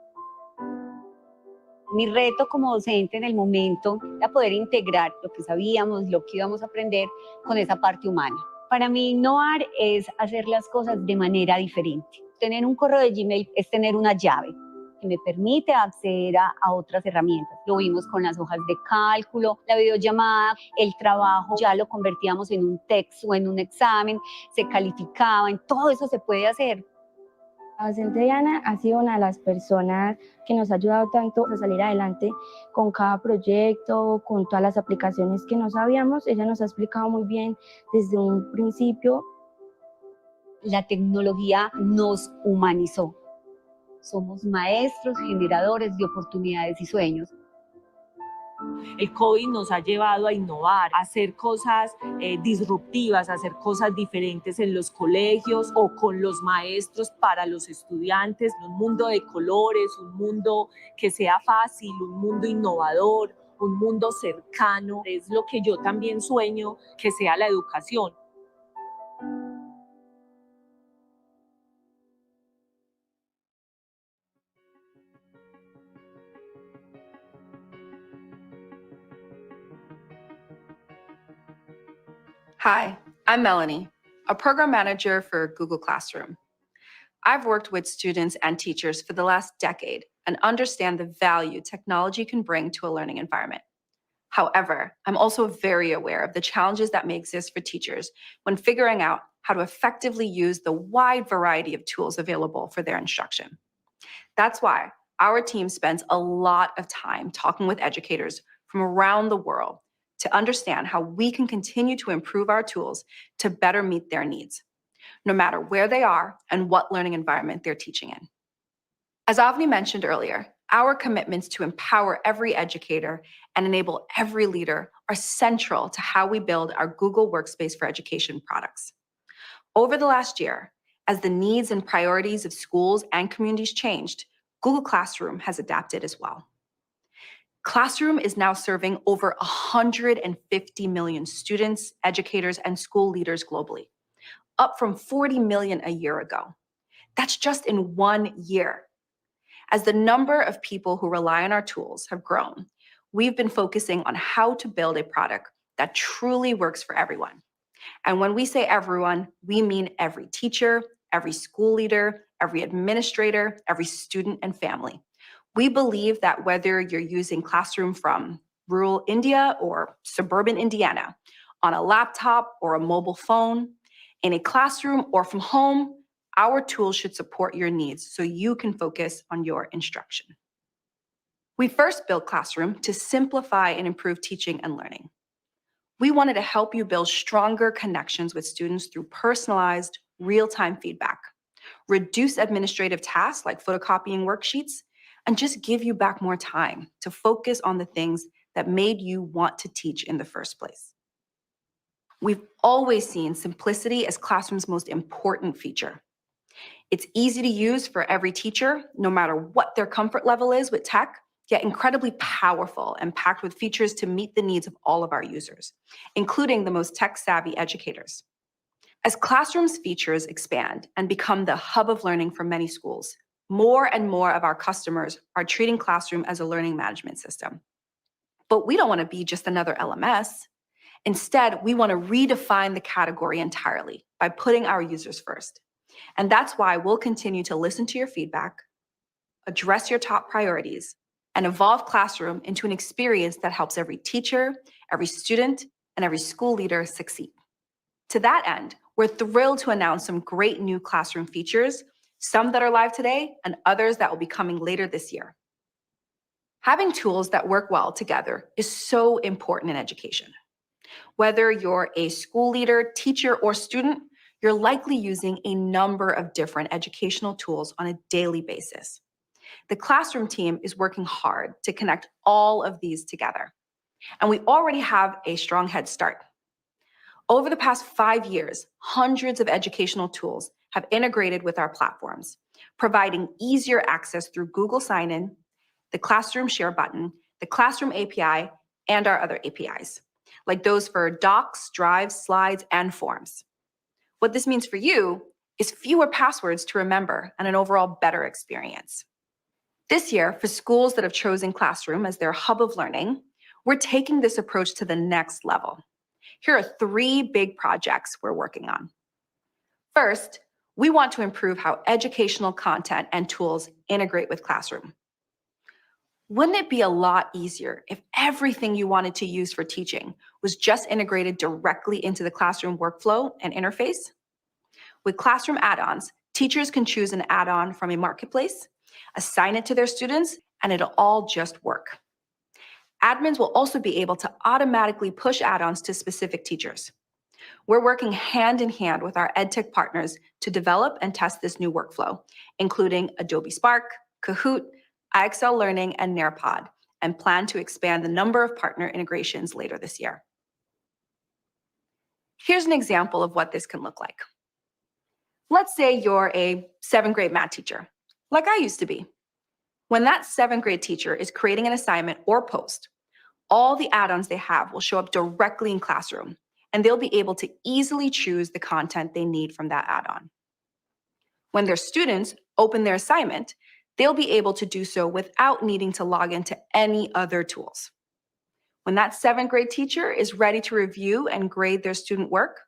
Speaker 26: Mi reto como docente en el momento era poder integrar lo que sabíamos, lo que íbamos a aprender con esa parte humana. Para mí, innovar es hacer las cosas de manera diferente. Tener un correo de Gmail es tener una llave que me permite acceder a otras herramientas. Lo vimos con las hojas de cálculo, la videollamada, el trabajo, ya lo convertíamos en un texto, en un examen, se calificaba, en todo eso se puede hacer.
Speaker 27: La docente Diana ha sido una de las personas que nos ha ayudado tanto a salir adelante con cada proyecto, con todas las aplicaciones que no sabíamos. Ella nos ha explicado muy bien desde un principio.
Speaker 26: La tecnología nos humanizó. Somos maestros generadores de oportunidades y sueños.
Speaker 9: El COVID nos ha llevado a innovar, a hacer cosas disruptivas, a hacer cosas diferentes en los colegios o con los maestros para los estudiantes. Un mundo de colores, un mundo que sea fácil, un mundo innovador, un mundo cercano. Es lo que yo también sueño que sea la educación.
Speaker 28: Hi, I'm Melanie, a program manager for Google Classroom. I've worked with students and teachers for the last decade and understand the value technology can bring to a learning environment. However, I'm also very aware of the challenges that may exist for teachers when figuring out how to effectively use the wide variety of tools available for their instruction. That's why our team spends a lot of time talking with educators from around the world to understand how we can continue to improve our tools to better meet their needs, no matter where they are and what learning environment they're teaching in. As Avni mentioned earlier, our commitments to empower every educator and enable every leader are central to how we build our Google Workspace for Education products. Over the last year, as the needs and priorities of schools and communities changed, Google Classroom has adapted as well. Classroom is now serving over 150 million students, educators, and school leaders globally, up from 40 million a year ago. That's just in 1 year. As the number of people who rely on our tools have grown, we've been focusing on how to build a product that truly works for everyone. And when we say everyone, we mean every teacher, every school leader, every administrator, every student and family. We believe that whether you're using Classroom from rural India or suburban Indiana, on a laptop or a mobile phone, in a classroom or from home, our tools should support your needs so you can focus on your instruction. We first built Classroom to simplify and improve teaching and learning. We wanted to help you build stronger connections with students through personalized, real-time feedback, reduce administrative tasks like photocopying worksheets, and just give you back more time to focus on the things that made you want to teach in the first place. We've always seen simplicity as Classroom's most important feature. It's easy to use for every teacher, no matter what their comfort level is with tech, yet incredibly powerful and packed with features to meet the needs of all of our users, including the most tech-savvy educators. As Classroom's features expand and become the hub of learning for many schools, more and more of our customers are treating Classroom as a learning management system. But we don't want to be just another LMS. Instead, we want to redefine the category entirely by putting our users first. And that's why we'll continue to listen to your feedback, address your top priorities, and evolve Classroom into an experience that helps every teacher, every student, and every school leader succeed. To that end, we're thrilled to announce some great new Classroom features, some that are live today and others that will be coming later this year. Having tools that work well together is so important in education. Whether you're a school leader, teacher, or student, you're likely using a number of different educational tools on a daily basis. The Classroom team is working hard to connect all of these together, and we already have a strong head start. Over the past 5 years, hundreds of educational tools have integrated with our platforms, providing easier access through Google Sign-in, the Classroom Share button, the Classroom API, and our other APIs, like those for docs, drives, slides, and forms. What this means for you is fewer passwords to remember and an overall better experience. This year, for schools that have chosen Classroom as their hub of learning, we're taking this approach to the next level. Here are 3 big projects we're working on. First, we want to improve how educational content and tools integrate with Classroom. Wouldn't it be a lot easier if everything you wanted to use for teaching was just integrated directly into the Classroom workflow and interface? With Classroom add-ons, teachers can choose an add-on from a marketplace, assign it to their students, and it'll all just work. Admins will also be able to automatically push add-ons to specific teachers. We're working hand in hand with our EdTech partners to develop and test this new workflow, including Adobe Spark, Kahoot, IXL Learning, and Nearpod, and plan to expand the number of partner integrations later this year. Here's an example of what this can look like. Let's say you're a 7th grade math teacher, like I used to be. When that 7th grade teacher is creating an assignment or post, all the add-ons they have will show up directly in Classroom, and they'll be able to easily choose the content they need from that add-on. When their students open their assignment, they'll be able to do so without needing to log into any other tools. When that 7th grade teacher is ready to review and grade their student work,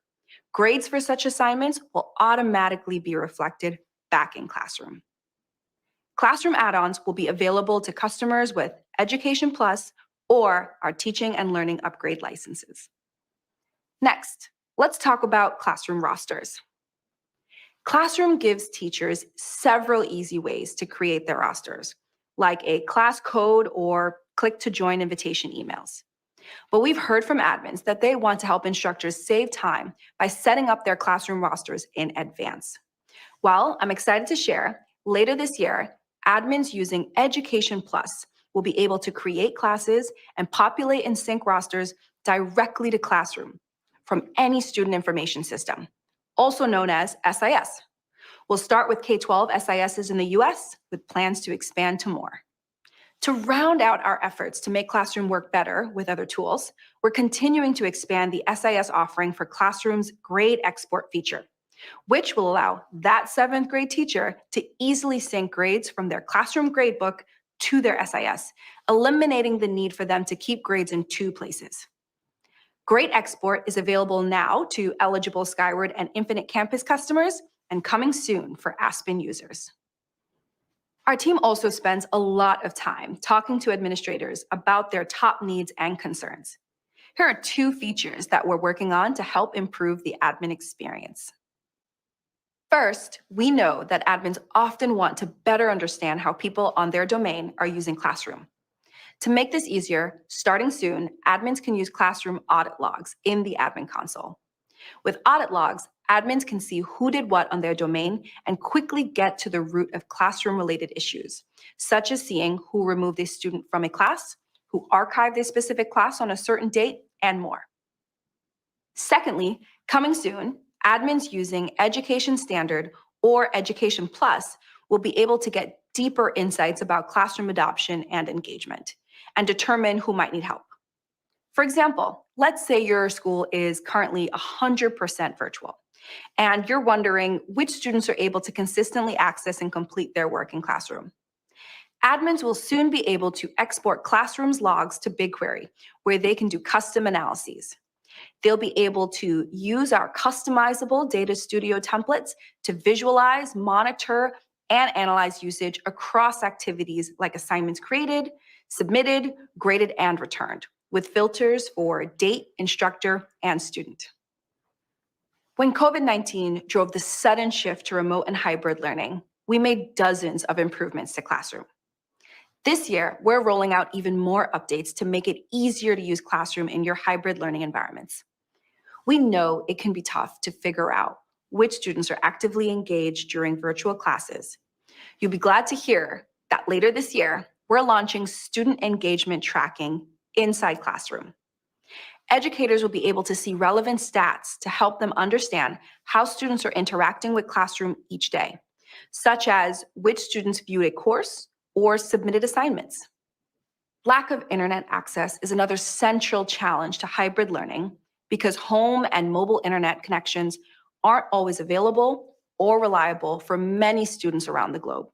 Speaker 28: grades for such assignments will automatically be reflected back in Classroom. Classroom add-ons will be available to customers with Education Plus or our Teaching and Learning Upgrade licenses. Next, let's talk about Classroom rosters. Classroom gives teachers several easy ways to create their rosters, like a class code or click to join invitation emails. But we've heard from admins that they want to help instructors save time by setting up their Classroom rosters in advance. Well, I'm excited to share, later this year, admins using Education Plus will be able to create classes and populate and sync rosters directly to Classroom from any student information system, also known as SIS. We'll start with K-12 SISs in the US with plans to expand to more. To round out our efforts to make Classroom work better with other tools, we're continuing to expand the SIS offering for Classroom's grade export feature, which will allow that 7th grade teacher to easily sync grades from their Classroom gradebook to their SIS, eliminating the need for them to keep grades in 2 places. Grade export is available now to eligible Skyward and Infinite Campus customers and coming soon for Aspen users. Our team also spends a lot of time talking to administrators about their top needs and concerns. Here are 2 features that we're working on to help improve the admin experience. First, we know that admins often want to better understand how people on their domain are using Classroom. To make this easier, starting soon, admins can use Classroom audit logs in the admin console. With audit logs, admins can see who did what on their domain and quickly get to the root of classroom-related issues, such as seeing who removed a student from a class, who archived a specific class on a certain date, and more. Secondly, coming soon, admins using Education Standard or Education Plus will be able to get deeper insights about classroom adoption and engagement and determine who might need help. For example, let's say your school is currently 100% virtual, and you're wondering which students are able to consistently access and complete their work in Classroom. Admins will soon be able to export Classroom's logs to BigQuery, where they can do custom analyses. They'll be able to use our customizable Data Studio templates to visualize, monitor, and analyze usage across activities like assignments created, submitted, graded, and returned, with filters for date, instructor, and student. When COVID-19 drove the sudden shift to remote and hybrid learning, we made dozens of improvements to Classroom. This year, we're rolling out even more updates to make it easier to use Classroom in your hybrid learning environments. We know it can be tough to figure out which students are actively engaged during virtual classes. You'll be glad to hear that later this year, we're launching student engagement tracking inside Classroom. Educators will be able to see relevant stats to help them understand how students are interacting with Classroom each day, such as which students viewed a course or submitted assignments. Lack of internet access is another central challenge to hybrid learning because home and mobile internet connections aren't always available or reliable for many students around the globe.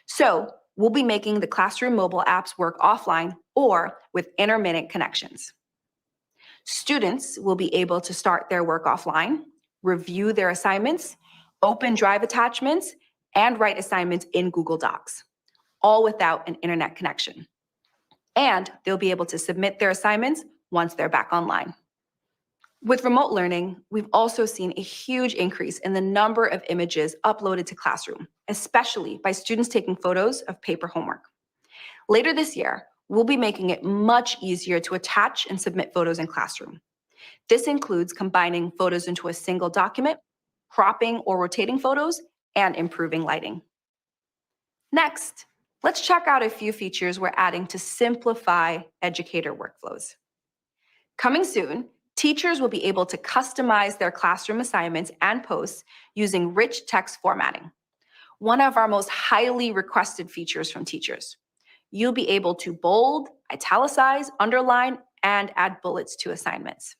Speaker 28: So we'll be making the Classroom mobile apps work offline or with intermittent connections. Students will be able to start their work offline, review their assignments, open Drive attachments, and write assignments in Google Docs, all without an internet connection. And they'll be able to submit their assignments once they're back online. With remote learning, we've also seen a huge increase in the number of images uploaded to Classroom, especially by students taking photos of paper homework. Later this year, we'll be making it much easier to attach and submit photos in Classroom. This includes combining photos into a single document, cropping or rotating photos, and improving lighting. Next, let's check out a few features we're adding to simplify educator workflows. Coming soon, teachers will be able to customize their classroom assignments and posts using rich text formatting, one of our most highly requested features from teachers. You'll be able to bold, italicize, underline, and add bullets to assignments.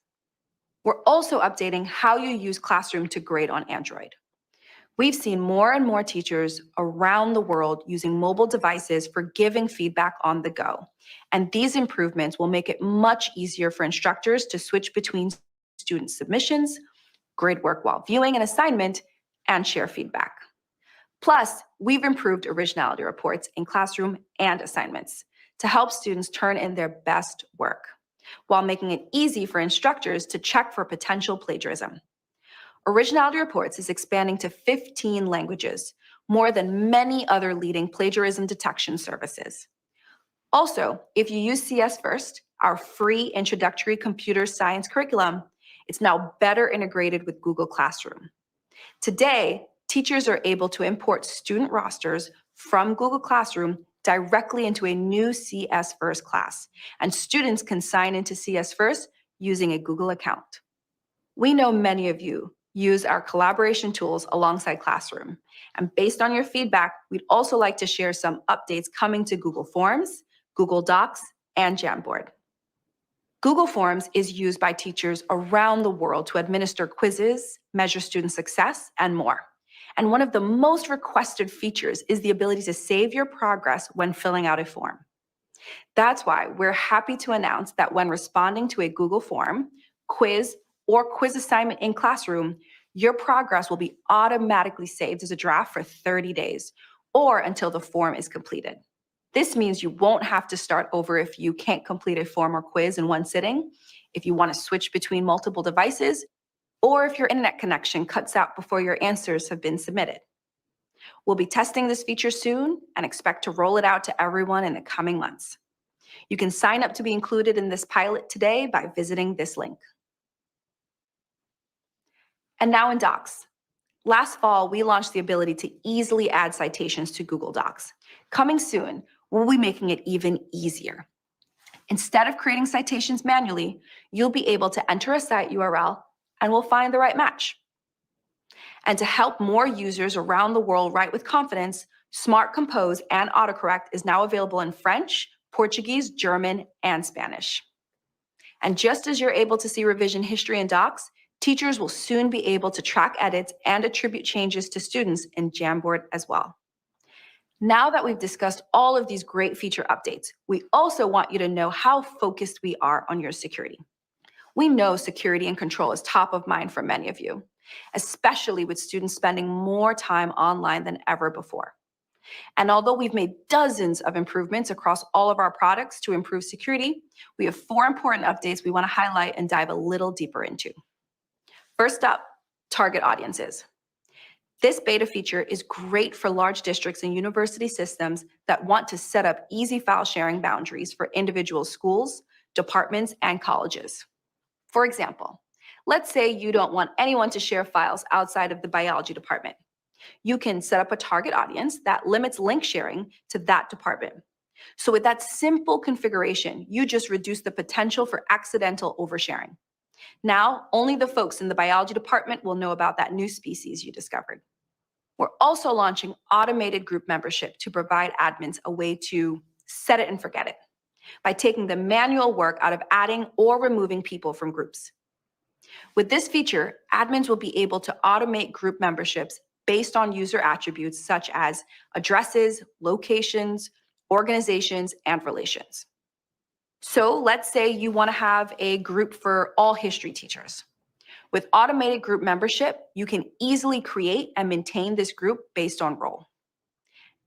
Speaker 28: We're also updating how you use Classroom to grade on Android. We've seen more and more teachers around the world using mobile devices for giving feedback on the go. And these improvements will make it much easier for instructors to switch between student submissions, grade work while viewing an assignment, and share feedback. Plus, we've improved originality reports in Classroom and assignments to help students turn in their best work, while making it easy for instructors to check for potential plagiarism. Originality Reports is expanding to 15 languages, more than many other leading plagiarism detection services. Also, if you use CS First, our free introductory computer science curriculum, it's now better integrated with Google Classroom. Today, teachers are able to import student rosters from Google Classroom directly into a new CS First class, and students can sign into CS First using a Google account. We know many of you use our collaboration tools alongside Classroom. And based on your feedback, we'd also like to share some updates coming to Google Forms, Google Docs, and Jamboard. Google Forms is used by teachers around the world to administer quizzes, measure student success, and more. And one of the most requested features is the ability to save your progress when filling out a form. That's why we're happy to announce that when responding to a Google form, quiz, or quiz assignment in Classroom, your progress will be automatically saved as a draft for 30 days or until the form is completed. This means you won't have to start over if you can't complete a form or quiz in one sitting, if you want to switch between multiple devices, or if your internet connection cuts out before your answers have been submitted. We'll be testing this feature soon and expect to roll it out to everyone in the coming months. You can sign up to be included in this pilot today by visiting this link. And now in Docs. Last fall, we launched the ability to easily add citations to Google Docs. Coming soon, we'll be making it even easier. Instead of creating citations manually, you'll be able to enter a site URL and we'll find the right match. And to help more users around the world write with confidence, Smart Compose and AutoCorrect is now available in French, Portuguese, German, and Spanish. And just as you're able to see revision history in Docs, teachers will soon be able to track edits and attribute changes to students in Jamboard as well. Now that we've discussed all of these great feature updates, we also want you to know how focused we are on your security. We know security and control is top of mind for many of you, especially with students spending more time online than ever before. And although we've made dozens of improvements across all of our products to improve security, we have 4 important updates we want to highlight and dive a little deeper into. First up, target audiences. This beta feature is great for large districts and university systems that want to set up easy file sharing boundaries for individual schools, departments, and colleges. For example, let's say you don't want anyone to share files outside of the biology department. You can set up a target audience that limits link sharing to that department. So with that simple configuration, you just reduce the potential for accidental oversharing. Now, only the folks in the biology department will know about that new species you discovered. We're also launching automated group membership to provide admins a way to set it and forget it by taking the manual work out of adding or removing people from groups. With this feature, admins will be able to automate group memberships based on user attributes such as addresses, locations, organizations, and relations. So let's say you want to have a group for all history teachers. With automated group membership, you can easily create and maintain this group based on role.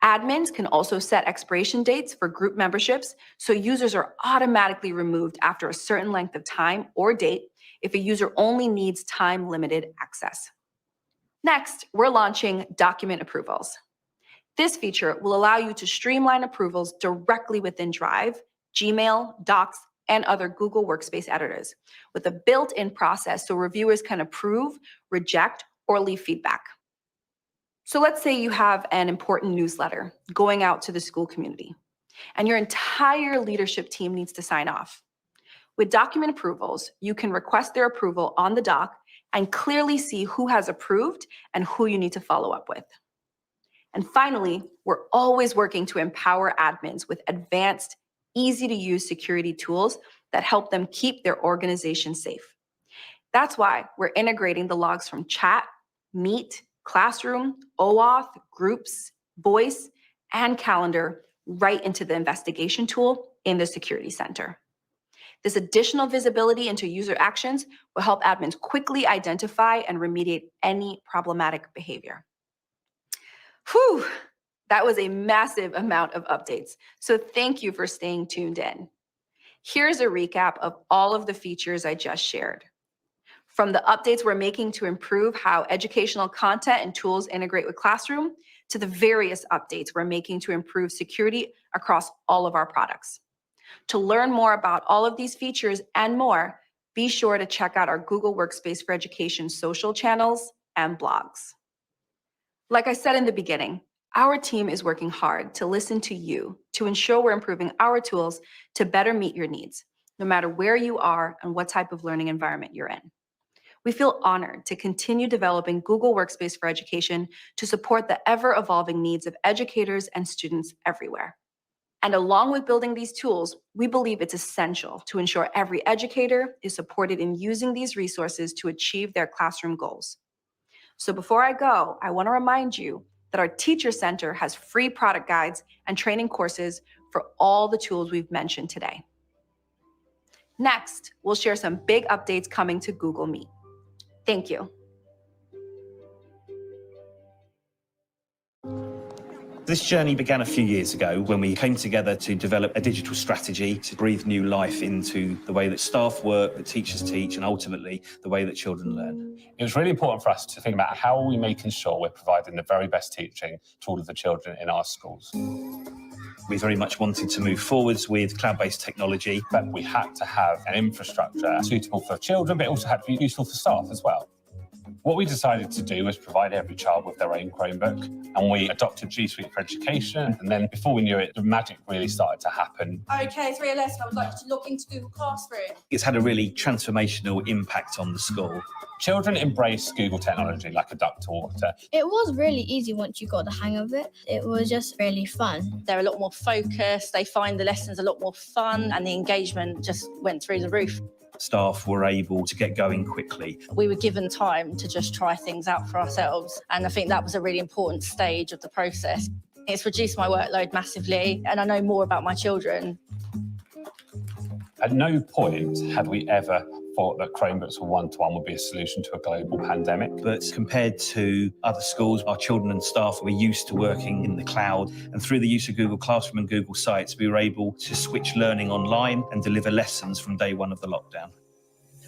Speaker 28: Admins can also set expiration dates for group memberships, so users are automatically removed after a certain length of time or date if a user only needs time-limited access. Next, we're launching document approvals. This feature will allow you to streamline approvals directly within Drive, Gmail, Docs, and other Google Workspace editors with a built-in process so reviewers can approve, reject, or leave feedback. So let's say you have an important newsletter going out to the school community, and your entire leadership team needs to sign off. With document approvals, you can request their approval on the doc and clearly see who has approved and who you need to follow up with. And finally, we're always working to empower admins with advanced, easy-to-use security tools that help them keep their organization safe. That's why we're integrating the logs from Chat, Meet, Classroom, OAuth, Groups, Voice, and Calendar right into the investigation tool in the Security Center. This additional visibility into user actions will help admins quickly identify and remediate any problematic behavior. Whew, that was a massive amount of updates. So thank you for staying tuned in. Here's a recap of all of the features I just shared. From the updates we're making to improve how educational content and tools integrate with Classroom, to the various updates we're making to improve security across all of our products. To learn more about all of these features and more, be sure to check out our Google Workspace for Education social channels and blogs. Like I said in the beginning, our team is working hard to listen to you to ensure we're improving our tools to better meet your needs, no matter where you are and what type of learning environment you're in. We feel honored to continue developing Google Workspace for Education to support the ever-evolving needs of educators and students everywhere. And along with building these tools, we believe it's essential to ensure every educator is supported in using these resources to achieve their classroom goals. So before I go, I want to remind you that our Teacher Center has free product guides and training courses for all the tools we've mentioned today. Next, we'll share some big updates coming to Google Meet. Thank you.
Speaker 4: This journey began a few years ago when we came together to develop a digital strategy to breathe new life into the way that staff work, that teachers teach, and ultimately the way that children learn.
Speaker 8: It was really important for us to think about how are we making sure we're providing the very best teaching to all of the children in our schools.
Speaker 4: We very much wanted to move forwards with cloud-based technology.
Speaker 8: But we had to have an infrastructure suitable for children, but it also had to be useful for staff as well. What we decided to do was provide every child with their own Chromebook, and we adopted G Suite for Education. And then before we knew it, the magic really started to happen.
Speaker 3: Okay, 3 lesson, I would like to log into Google Classroom.
Speaker 4: It's had a really transformational impact on the school.
Speaker 8: Children embrace Google technology like a duck to water.
Speaker 3: It was really easy once you got the hang of it. It was just really fun.
Speaker 10: They're a lot more focused, they find the lessons a lot more fun, and the engagement just went through the roof.
Speaker 4: Staff were able to get going quickly.
Speaker 10: We were given time to just try things out for ourselves, and I think that was a really important stage of the process. It's reduced my workload massively, and I know more about my children.
Speaker 8: At no point had we ever thought that Chromebooks for one-to-one would be a solution to a global pandemic.
Speaker 4: But compared to other schools, our children and staff were used to working in the cloud, and through the use of Google Classroom and Google Sites, we were able to switch learning online and deliver lessons from day one of the lockdown.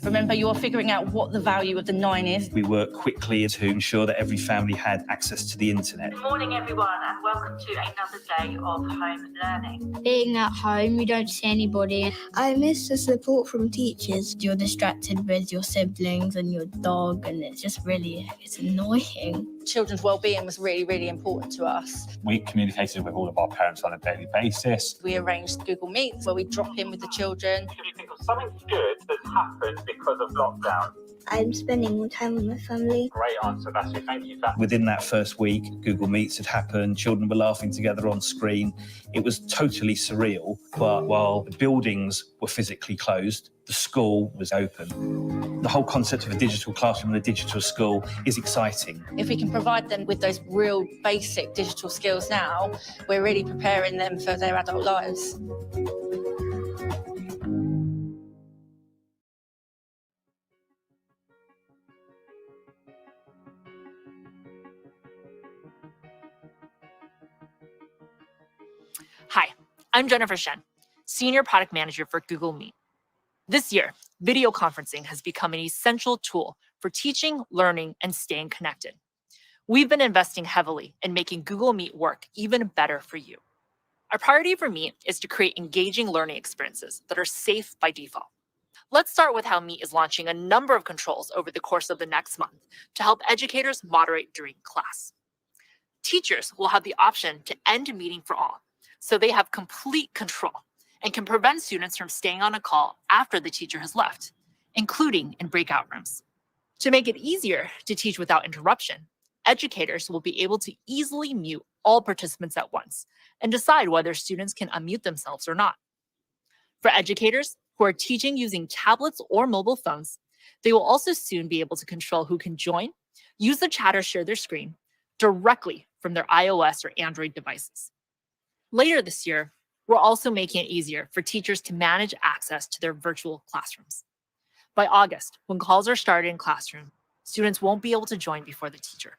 Speaker 10: Remember, you're figuring out what the value of the 9 is.
Speaker 4: We worked quickly to ensure that every family had access to the internet.
Speaker 11: Good morning, everyone, and welcome to another day of home learning.
Speaker 3: Being at home, you don't see anybody. I miss the support from teachers. You're distracted with your siblings and your dog, and it's just really, it's annoying.
Speaker 10: Children's well-being was really, really important to us.
Speaker 8: We communicated with all of our parents on a daily basis.
Speaker 10: We arranged Google Meets where we drop in with the children.
Speaker 8: Can you think of something good that's happened because of lockdown?
Speaker 3: I'm spending more time with my family.
Speaker 8: Great answer, Vasu. Thank you for that.
Speaker 4: Within that first week, Google Meets had happened. Children were laughing together on screen. It was totally surreal. But while the buildings were physically closed, the school was open. The whole concept of a digital classroom and a digital school is exciting.
Speaker 10: If we can provide them with those real basic digital skills now, we're really preparing them for their adult lives.
Speaker 12: Hi, I'm Jennifer Shen, Senior Product Manager for Google Meet. This year, video conferencing has become an essential tool for teaching, learning, and staying connected. We've been investing heavily in making Google Meet work even better for you. Our priority for Meet is to create engaging learning experiences that are safe by default. Let's start with how Meet is launching a number of controls over the course of the next month to help educators moderate during class. Teachers will have the option to end a meeting for all, so they have complete control and can prevent students from staying on a call after the teacher has left, including in breakout rooms. To make it easier to teach without interruption, educators will be able to easily mute all participants at once and decide whether students can unmute themselves or not. For educators who are teaching using tablets or mobile phones, they will also soon be able to control who can join, use the chat or share their screen directly from their iOS or Android devices. Later this year, we're also making it easier for teachers to manage access to their virtual classrooms. By August, when calls are started in classroom, students won't be able to join before the teacher.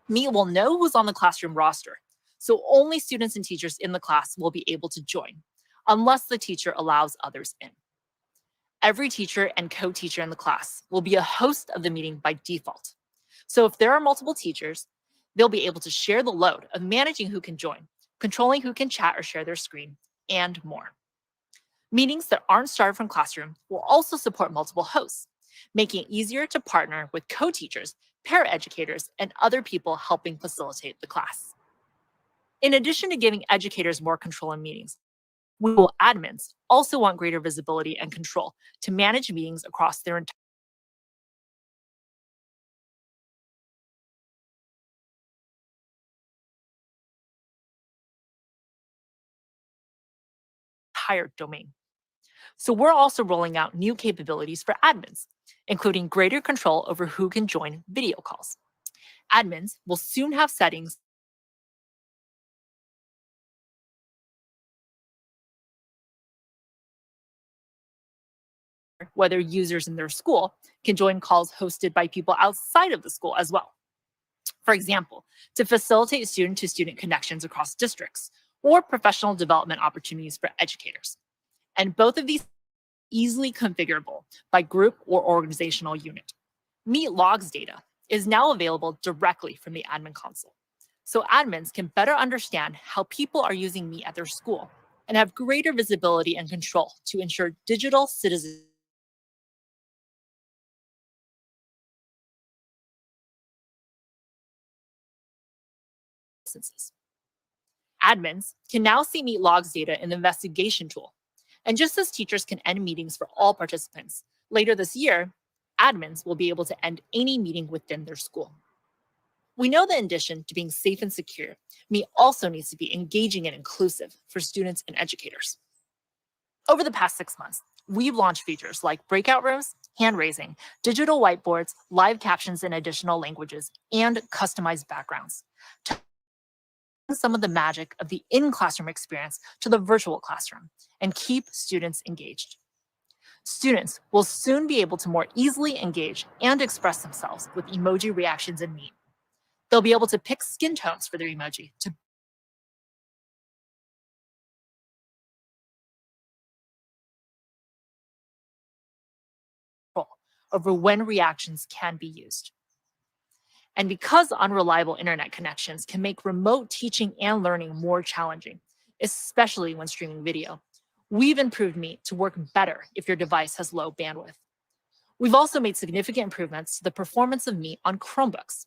Speaker 12: Meet will know who's on the classroom roster, so only students and teachers in the class will be able to join, unless the teacher allows others in. Every teacher and co-teacher in the class will be a host of the meeting by default. So if there are multiple teachers, they'll be able to share the load of managing who can join, controlling who can chat or share their screen, and more. Meetings that aren't started from classroom will also support multiple hosts, making it easier to partner with co-teachers, paraeducators, and other people helping facilitate the class. In addition to giving educators more control in meetings, Google admins also want greater visibility and control to manage meetings across their entire domain. So we're also rolling out new capabilities for admins, including greater control over who can join video calls. Admins will soon have settings whether users in their school can join calls hosted by people outside of the school as well. For example, to facilitate student-to-student connections across districts or professional development opportunities for educators. And both of these are easily configurable by group or organizational unit. Meet logs data is now available directly from the admin console, so admins can better understand how people are using Meet at their school and have greater visibility and control to ensure digital citizenship absences. Admins can now see Meet logs data in the investigation tool. And just as teachers can end meetings for all participants, later this year, admins will be able to end any meeting within their school. We know that in addition to being safe and secure, Meet also needs to be engaging and inclusive for students and educators. Over the past 6 months, we've launched features like breakout rooms, hand raising, digital whiteboards, live captions in additional languages, and customized backgrounds to bring some of the magic of the in-classroom experience to the virtual classroom and keep students engaged. Students will soon be able to more easily engage and express themselves with emoji reactions in Meet. They'll be able to pick skin tones for their emoji to over when reactions can be used. And because unreliable internet connections can make remote teaching and learning more challenging, especially when streaming video, we've improved Meet to work better if your device has low bandwidth. We've also made significant improvements to the performance of Meet on Chromebooks.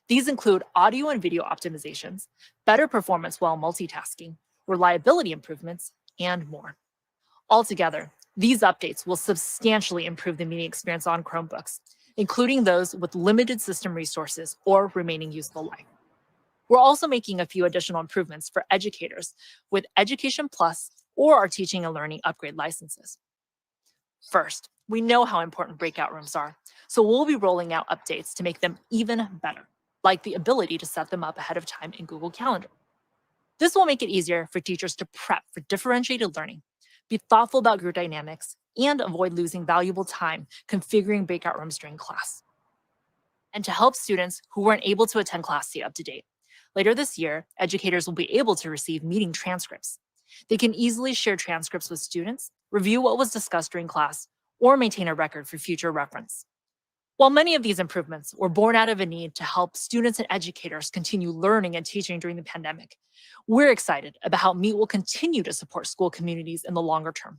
Speaker 12: These include audio and video optimizations, better performance while multitasking, reliability improvements, and more. Altogether, these updates will substantially improve the meeting experience on Chromebooks, including those with limited system resources or remaining useful life. We're also making a few additional improvements for educators with Education Plus or our Teaching and Learning Upgrade licenses. First, we know how important breakout rooms are, so we'll be rolling out updates to make them even better, like the ability to set them up ahead of time in Google Calendar. This will make it easier for teachers to prep for differentiated learning, be thoughtful about group dynamics, and avoid losing valuable time configuring breakout rooms during class. And to help students who weren't able to attend class stay up to date, later this year, educators will be able to receive meeting transcripts. They can easily share transcripts with students, review what was discussed during class, or maintain a record for future reference. While many of these improvements were born out of a need to help students and educators continue learning and teaching during the pandemic, we're excited about how Meet will continue to support school communities in the longer term.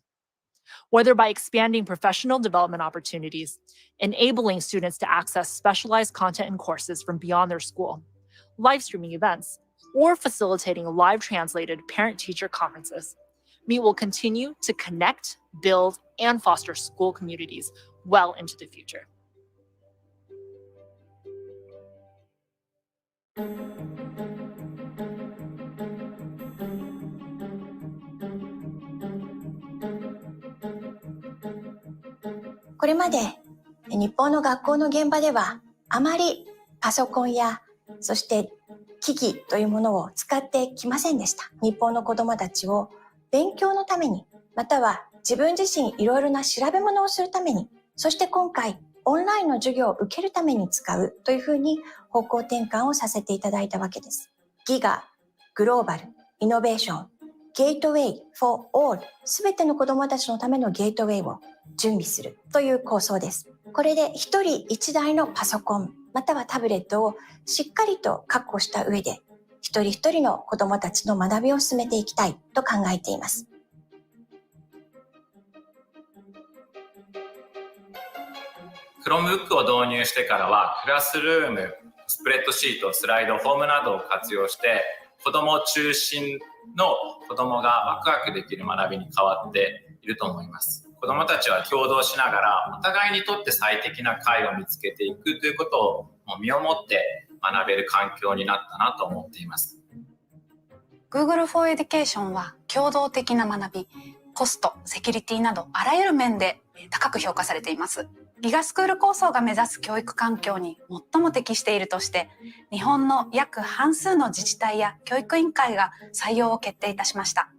Speaker 12: Whether by expanding professional development opportunities, enabling students to access specialized content and courses from beyond their school, live streaming events, or facilitating live translated parent-teacher conferences, Meet will continue to connect, build, and foster school communities well into the future.
Speaker 6: これまで日本の学校の現場ではあまりパソコンやそして機器というものを使ってきませんでした。日本の子どもたちを勉強のために、または自分自身いろいろな調べ物をするために、そして今回オンラインの授業を受けるために使うというふうに方向転換をさせていただいたわけです。ギガ、グローバル、イノベーション、ゲートウェイ for all すべての子どもたちのためのゲートウェイを準備するという構想です。これで一人一台のパソコンまたはタブレットをしっかりと確保した上で一人一人の子どもたちの学びを進めていきたいと考えています。
Speaker 7: Chromebook を導入してからはクラスルーム、スプレッドシート、スライド、フォームなどを活用して子ども中心の子どもがワクワクできる学びに変わっていると思います。子どもたちは共同しながらお互いにとって最適な解を見つけていくということを身をもって学べる環境になったなと思っています。
Speaker 13: Google for Education は共同的な学び、コスト、セキュリティなどあらゆる面で高く評価されています。ギガスクール構想が目指す教育環境に最も適しているとして、日本の約半数の自治体や教育委員会が採用を決定いたしました。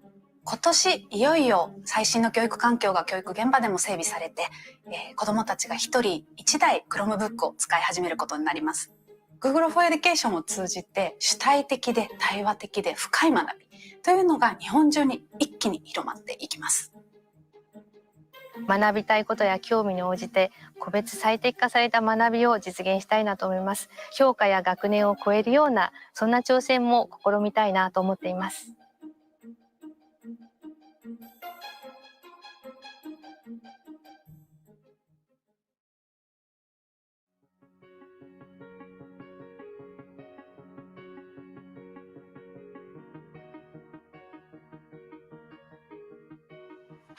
Speaker 13: 今年いよいよ最新の教育環境が教育現場でも整備されて、子どもたちが一人一台 Chromebook を使い始めることになります。Google for Education を通じて主体的で対話的で深い学びというのが日本中に一気に広まっていきます。
Speaker 14: 学びたいことや興味に応じて個別最適化された学びを実現したいなと思います。教科や学年を超えるようなそんな挑戦も試みたいなと思っています。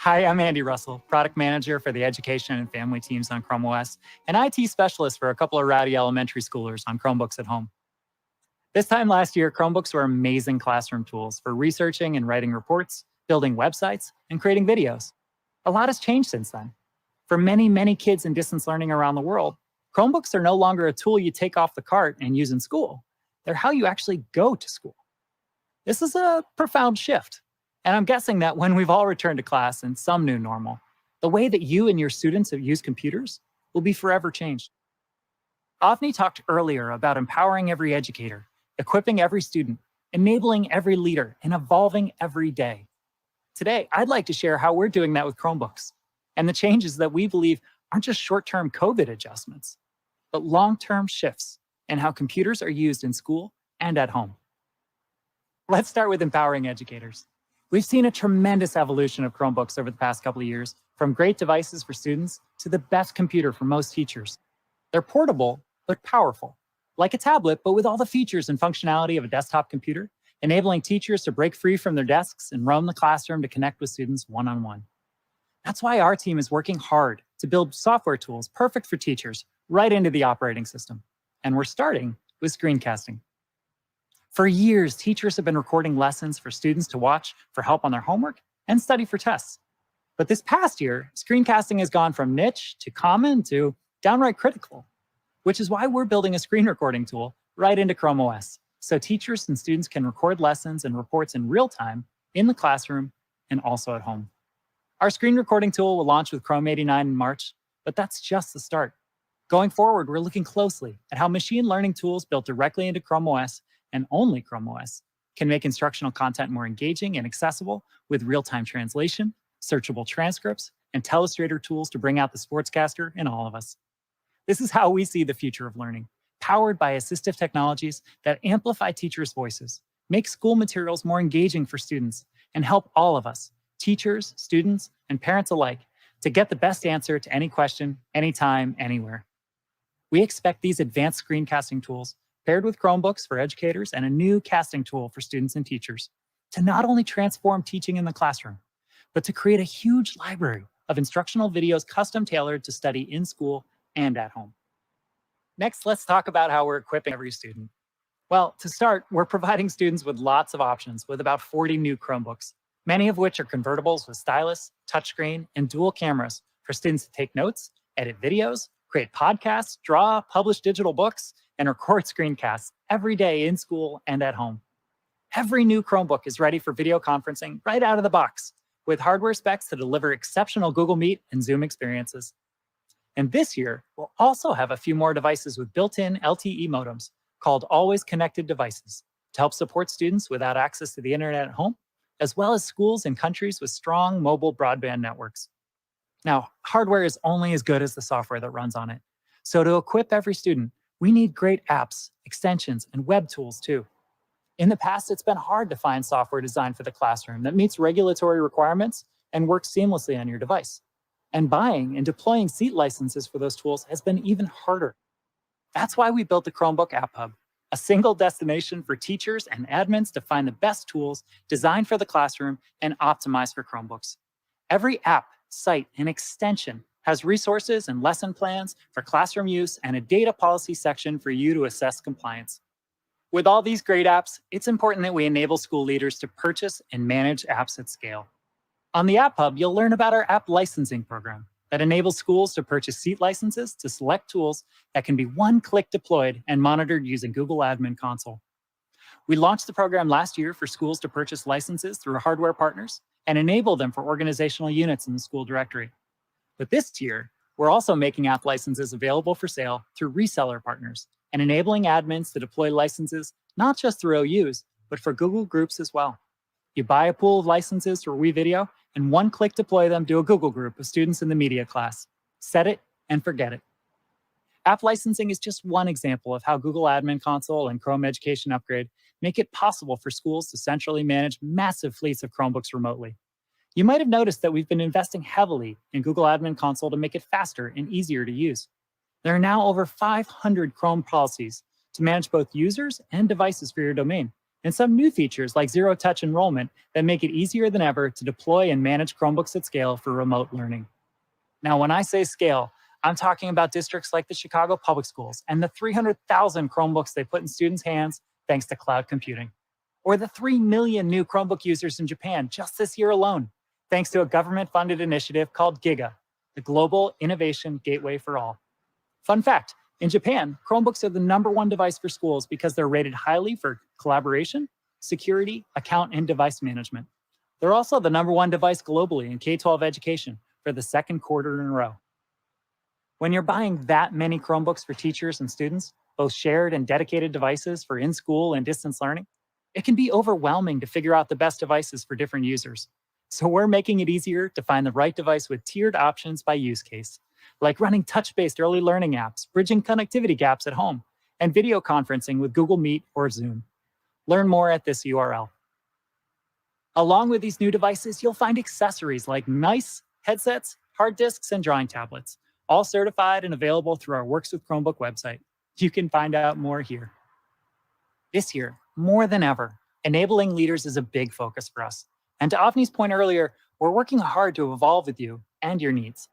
Speaker 1: Hi, I'm Andy Russell, product manager for the education and family teams on Chrome OS, and IT specialist for a couple of rowdy elementary schoolers on Chromebooks at home. This time last year, Chromebooks were amazing classroom tools for researching and writing reports, building websites, and creating videos. A lot has changed since then. For many, many kids in distance learning around the world, Chromebooks are no longer a tool you take off the cart and use in school. They're how you actually go to school. This is a profound shift. And I'm guessing that when we've all returned to class in some new normal, the way that you and your students have used computers will be forever changed. Avni talked earlier about empowering every educator, equipping every student, enabling every leader, and evolving every day. Today, I'd like to share how we're doing that with Chromebooks and the changes that we believe aren't just short-term COVID adjustments, but long-term shifts in how computers are used in school and at home. Let's start with empowering educators. We've seen a tremendous evolution of Chromebooks over the past couple of years, from great devices for students to the best computer for most teachers. They're portable, but powerful, like a tablet, but with all the features and functionality of a desktop computer, enabling teachers to break free from their desks and roam the classroom to connect with students one-on-one. That's why our team is working hard to build software tools perfect for teachers right into the operating system. And we're starting with screencasting. For years, teachers have been recording lessons for students to watch for help on their homework and study for tests. But this past year, screencasting has gone from niche to common to downright critical, which is why we're building a screen recording tool right into Chrome OS, so teachers and students can record lessons and reports in real time in the classroom and also at home. Our screen recording tool will launch with Chrome 89 in March, but that's just the start. Going forward, we're looking closely at how machine learning tools built directly into Chrome OS and only Chrome OS can make instructional content more engaging and accessible with real-time translation, searchable transcripts, and telestrator tools to bring out the sportscaster in all of us. This is how we see the future of learning, powered by assistive technologies that amplify teachers' voices, make school materials more engaging for students, and help all of us, teachers, students, and parents alike, to get the best answer to any question, anytime, anywhere. We expect these advanced screencasting tools, paired with Chromebooks for educators and a new casting tool for students and teachers, to not only transform teaching in the classroom, but to create a huge library of instructional videos custom tailored to study in school and at home. Next, let's talk about how we're equipping every student. Well, to start, we're providing students with lots of options with about 40 new Chromebooks, many of which are convertibles with stylus, touchscreen, and dual cameras for students to take notes, edit videos, create podcasts, draw, publish digital books, and record screencasts every day in school and at home. Every new Chromebook is ready for video conferencing right out of the box, with hardware specs to deliver exceptional Google Meet and Zoom experiences. And this year, we'll also have a few more devices with built-in LTE modems called Always Connected Devices to help support students without access to the internet at home, as well as schools and countries with strong mobile broadband networks. Now, hardware is only as good as the software that runs on it. So to equip every student, we need great apps, extensions, and web tools too. In the past, it's been hard to find software designed for the classroom that meets regulatory requirements and works seamlessly on your device. And buying and deploying seat licenses for those tools has been even harder. That's why we built the Chromebook App Hub, a single destination for teachers and admins to find the best tools designed for the classroom and optimized for Chromebooks. Every app, site, and extension has resources and lesson plans for classroom use and a data policy section for you to assess compliance. With all these great apps, it's important that we enable school leaders to purchase and manage apps at scale. On the App Hub, you'll learn about our app licensing program that enables schools to purchase seat licenses to select tools that can be one-click deployed and monitored using Google Admin Console. We launched the program last year for schools to purchase licenses through hardware partners and enable them for organizational units in the school directory. But this year, we're also making app licenses available for sale through reseller partners and enabling admins to deploy licenses not just through OUs, but for Google Groups as well. You buy a pool of licenses through WeVideo and one-click deploy them to a Google group of students in the media class. Set it and forget it. App licensing is just one example of how Google Admin Console and Chrome Education Upgrade make it possible for schools to centrally manage massive fleets of Chromebooks remotely. You might have noticed that we've been investing heavily in Google Admin Console to make it faster and easier to use. There are now over 500 Chrome policies to manage both users and devices for your domain, and some new features like zero-touch enrollment that make it easier than ever to deploy and manage Chromebooks at scale for remote learning. Now, when I say scale, I'm talking about districts like the Chicago Public Schools and the 300,000 Chromebooks they put in students' hands thanks to cloud computing, or the 3 million new Chromebook users in Japan just this year alone, thanks to a government-funded initiative called GIGA, the Global Innovation Gateway for All. Fun fact, in Japan, Chromebooks are the #1 device for schools because they're rated highly for collaboration, security, account, and device management. They're also the #1 device globally in K-12 education for the second quarter in a row. When you're buying that many Chromebooks for teachers and students, both shared and dedicated devices for in-school and distance learning, it can be overwhelming to figure out the best devices for different users. So we're making it easier to find the right device with tiered options by use case, like running touch-based early learning apps, bridging connectivity gaps at home, and video conferencing with Google Meet or Zoom. Learn more at this URL. Along with these new devices, you'll find accessories like mice, headsets, hard disks, and drawing tablets, all certified and available through our Works with Chromebook website. You can find out more here. This year, more than ever, enabling leaders is a big focus for us. And to Avni's point earlier, we're working hard to evolve with you and your needs.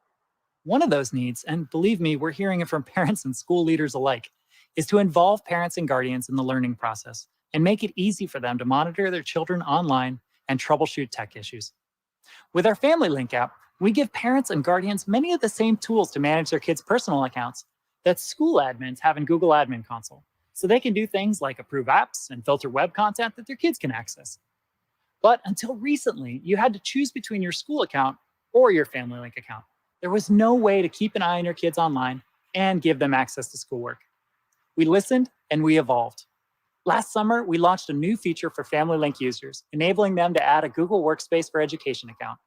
Speaker 1: One of those needs, and believe me, we're hearing it from parents and school leaders alike, is to involve parents and guardians in the learning process and make it easy for them to monitor their children online and troubleshoot tech issues. With our Family Link app, we give parents and guardians many of the same tools to manage their kids' personal accounts that school admins have in Google Admin Console, so they can do things like approve apps and filter web content that their kids can access. But until recently, you had to choose between your school account or your Family Link account. There was no way to keep an eye on your kids online and give them access to schoolwork. We listened and we evolved. Last summer, we launched a new feature for Family Link users, enabling them to add a Google Workspace for Education account.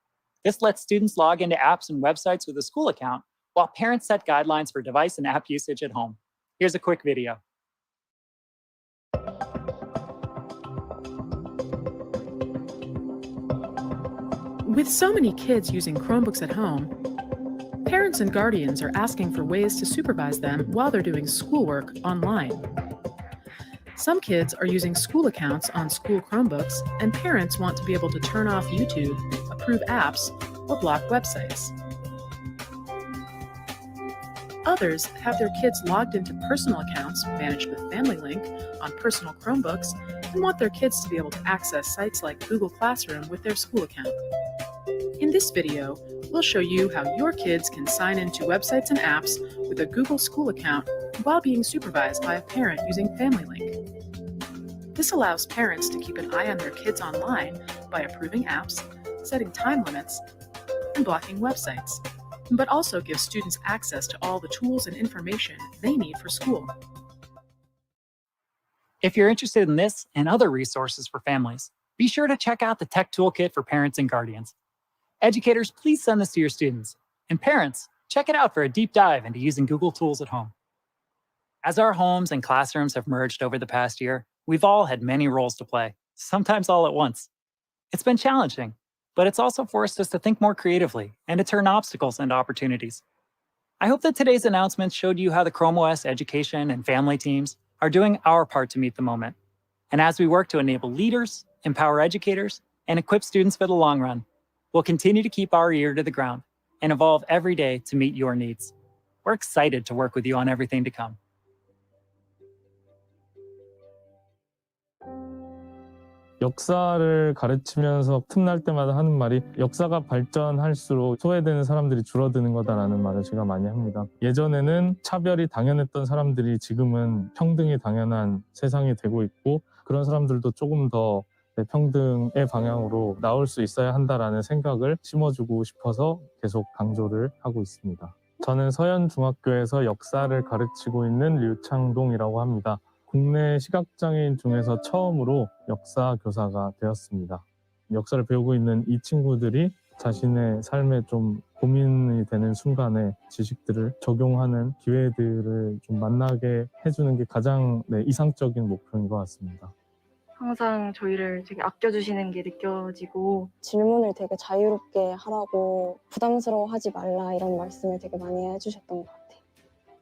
Speaker 1: This lets students log into apps and websites with a school account, while parents set guidelines for device and app usage at home. Here's a quick video.
Speaker 2: With so many kids using Chromebooks at home, parents and guardians are asking for ways to supervise them while they're doing schoolwork online. Some kids are using school accounts on school Chromebooks, and parents want to be able to turn off YouTube, approve apps, or block websites. Others have their kids logged into personal accounts managed with Family Link on personal Chromebooks and want their kids to be able to access sites like Google Classroom with their school account. In this video, we'll show you how your kids can sign into websites and apps with a Google School account while being supervised by a parent using Family Link. This allows parents to keep an eye on their kids online by approving apps, setting time limits, and blocking websites, but also gives students access to all the tools and information they need for school.
Speaker 1: If you're interested in this and other resources for families, be sure to check out the Tech Toolkit for Parents and Guardians. Educators, please send this to your students. And parents, check it out for a deep dive into using Google tools at home. As our homes and classrooms have merged over the past year, we've all had many roles to play, sometimes all at once. It's been challenging, but it's also forced us to think more creatively and to turn obstacles into opportunities. I hope that today's announcements showed you how the Chrome OS education and family teams are doing our part to meet the moment. And as we work to enable leaders, empower educators, and equip students for the long run, we'll continue to keep our ear to the ground and evolve every day to meet your needs. We're excited to work with you on everything to come.
Speaker 15: 역사를 가르치면서 틈날 때마다 하는 말이 역사가 발전할수록 소외되는 사람들이 줄어드는 거다라는 말을 제가 많이 합니다. 예전에는 차별이 당연했던 사람들이 지금은 평등이 당연한 세상이 되고 있고 그런 사람들도 조금 더 평등의 방향으로 나올 수 있어야 한다라는 생각을 심어주고 싶어서 계속 강조를 하고 있습니다. 저는 서현중학교에서 역사를 가르치고 있는 류창동이라고 합니다. 국내 시각장애인 중에서 처음으로 역사 교사가 되었습니다. 역사를 배우고 있는 이 친구들이 자신의 삶에 좀 고민이 되는 순간에 지식들을 적용하는 기회들을 좀 만나게 해주는 게 가장 이상적인 목표인 것 같습니다.
Speaker 16: 항상 저희를 되게 아껴주시는 게 느껴지고
Speaker 17: 질문을 되게 자유롭게 하라고 부담스러워하지 말라 이런 말씀을 되게 많이 해주셨던 것 같아요.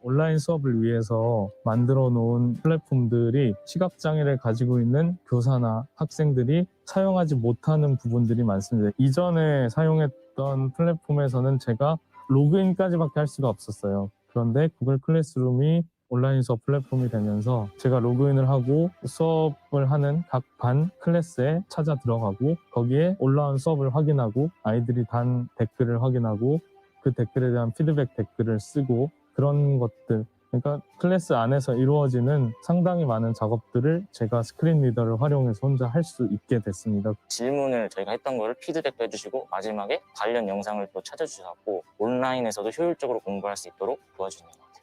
Speaker 15: 온라인 수업을 위해서 만들어 놓은 플랫폼들이 시각장애를 가지고 있는 교사나 학생들이 사용하지 못하는 부분들이 많습니다. 이전에 사용했던 플랫폼에서는 제가 로그인까지밖에 할 수가 없었어요. 그런데 구글 클래스룸이 온라인 수업 플랫폼이 되면서 제가 로그인을 하고 수업을 하는 각 반 클래스에 찾아 들어가고 거기에 올라온 수업을 확인하고 아이들이 단 댓글을 확인하고 그 댓글에 대한 피드백 댓글을 쓰고 그런 것들, 그러니까 클래스 안에서 이루어지는 상당히 많은 작업들을 제가 스크린 리더를 활용해서 혼자 할 수 있게 됐습니다.
Speaker 5: 질문을 저희가 했던 거를 피드백도 해주시고 마지막에 관련 영상을 또 찾아주셔서 온라인에서도 효율적으로 공부할 수 있도록 도와주는 것 같아요.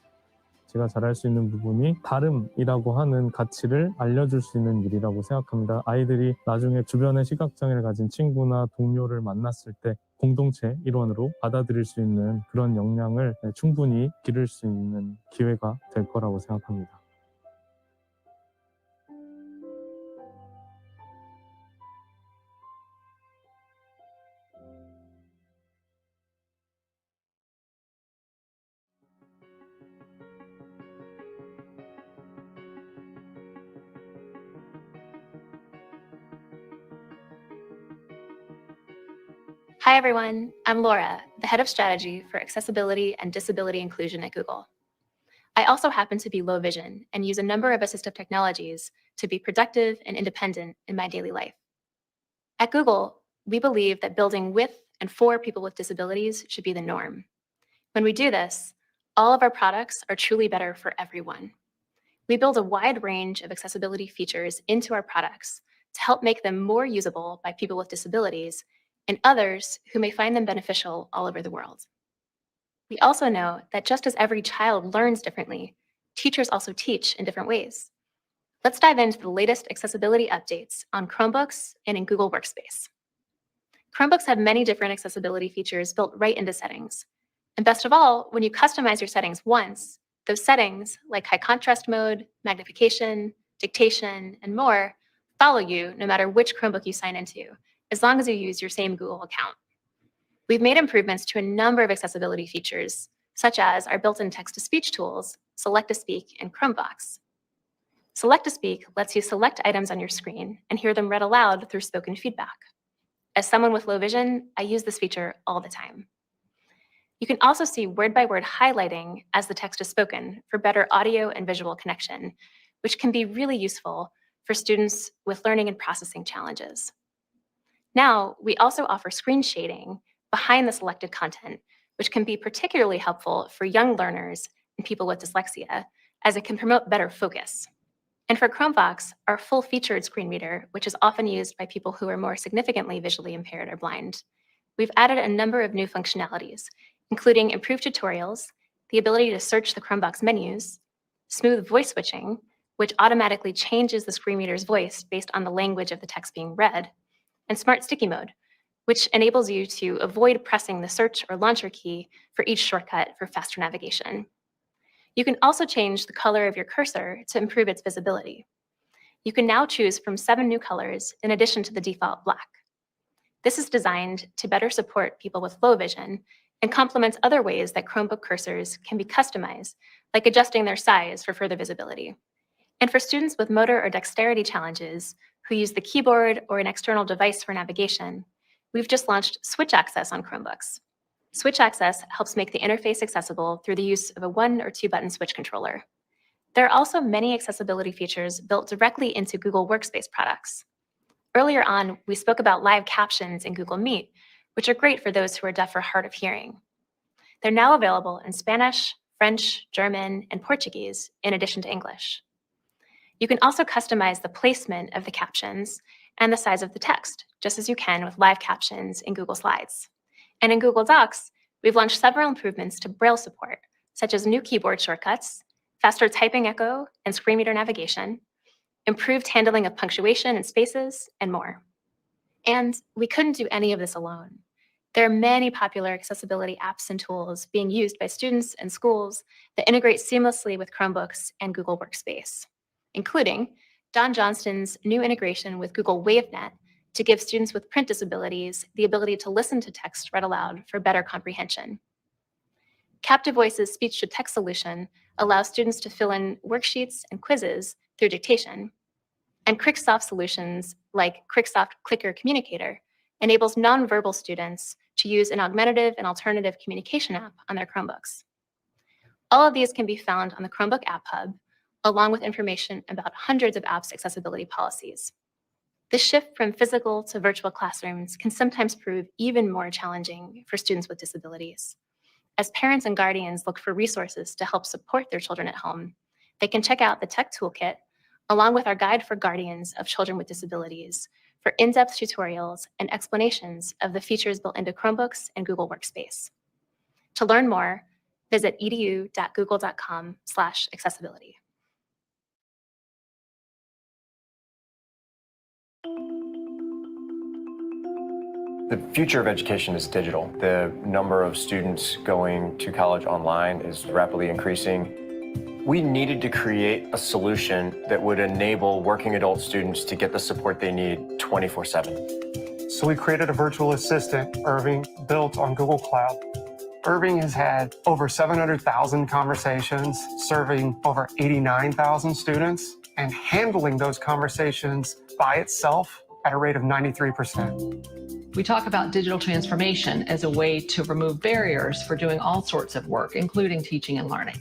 Speaker 15: 제가 잘할 수 있는 부분이 다름이라고 하는 가치를 알려줄 수 있는 일이라고 생각합니다. 아이들이 나중에 주변에 시각장애를 가진 친구나 동료를 만났을 때 공동체 일원으로 받아들일 수 있는 그런 역량을 충분히 기를 수 있는 기회가 될 거라고 생각합니다.
Speaker 17: Hi everyone, I'm Laura, the head of strategy for accessibility and disability inclusion at Google. I also happen to be low vision and use a number of assistive technologies to be productive and independent in my daily life. At Google, we believe that building with and for people with disabilities should be the norm. When we do this, all of our products are truly better for everyone. We build a wide range of accessibility features into our products to help make them more usable by people with disabilities and others who may find them beneficial all over the world. We also know that just as every child learns differently, teachers also teach in different ways. Let's dive into the latest accessibility updates on Chromebooks and in Google Workspace. Chromebooks have many different accessibility features built right into settings. And best of all, when you customize your settings once, those settings, like high contrast mode, magnification, dictation, and more, follow you no matter which Chromebook you sign into, as long as you use your same Google account. We've made improvements to a number of accessibility features, such as our built-in text-to-speech tools, Select-to-Speak and Chromevox. Select-to-Speak lets you select items on your screen and hear them read aloud through spoken feedback. As someone with low vision, I use this feature all the time. You can also see word-by-word highlighting as the text is spoken for better audio and visual connection, which can be really useful for students with learning and processing challenges. Now, we also offer screen shading behind the selected content, which can be particularly helpful for young learners and people with dyslexia, as it can promote better focus. And for Chromevox, our full-featured screen reader, which is often used by people who are more significantly visually impaired or blind, we've added a number of new functionalities, including improved tutorials, the ability to search the Chromebox menus, smooth voice switching, which automatically changes the screen reader's voice based on the language of the text being read, and Smart Sticky Mode, which enables you to avoid pressing the search or launcher key for each shortcut for faster navigation. You can also change the color of your cursor to improve its visibility. You can now choose from 7 new colors in addition to the default black. This is designed to better support people with low vision and complements other ways that Chromebook cursors can be customized, like adjusting their size for further visibility. And for students with motor or dexterity challenges who use the keyboard or an external device for navigation, we've just launched Switch Access on Chromebooks. Switch Access helps make the interface accessible through the use of a 1 or 2 button switch controller. There are also many accessibility features built directly into Google Workspace products. Earlier on, we spoke about live captions in Google Meet, which are great for those who are deaf or hard of hearing. They're now available in Spanish, French, German, and Portuguese, in addition to English. You can also customize the placement of the captions and the size of the text, just as you can with live captions in Google Slides. And in Google Docs, we've launched several improvements to Braille support, such as new keyboard shortcuts, faster typing echo and screen reader navigation, improved handling of punctuation and spaces, and more. And we couldn't do any of this alone. There are many popular accessibility apps and tools being used by students and schools that integrate seamlessly with Chromebooks and Google Workspace, including Don Johnston's new integration with Google WaveNet to give students with print disabilities the ability to listen to text read aloud for better comprehension. Captive Voice's speech-to-text solution allows students to fill in worksheets and quizzes through dictation. And Cricksoft solutions like Cricksoft Clicker Communicator enables nonverbal students to use an augmentative and alternative communication app on their Chromebooks. All of these can be found on the Chromebook App Hub, along with information about hundreds of apps' accessibility policies. The shift from physical to virtual classrooms can sometimes prove even more challenging for students with disabilities. As parents and guardians look for resources to help support their children at home, they can check out the Tech Toolkit, along with our Guide for Guardians of Children with Disabilities, for in-depth tutorials and explanations of the features built into Chromebooks and Google Workspace. To learn more, visit edu.google.com/accessibility.
Speaker 18: The future of education is digital. The number of students going to college online is rapidly increasing. We needed to create a solution that would enable working adult students to get the support they need 24/7.
Speaker 19: So we created a virtual assistant, Irving, built on Google Cloud. Irving has had over 700,000 conversations, serving over 89,000 students, and handling those conversations by itself at a rate of 93%.
Speaker 20: We talk about digital transformation as a way to remove barriers for doing all sorts of work, including teaching and learning.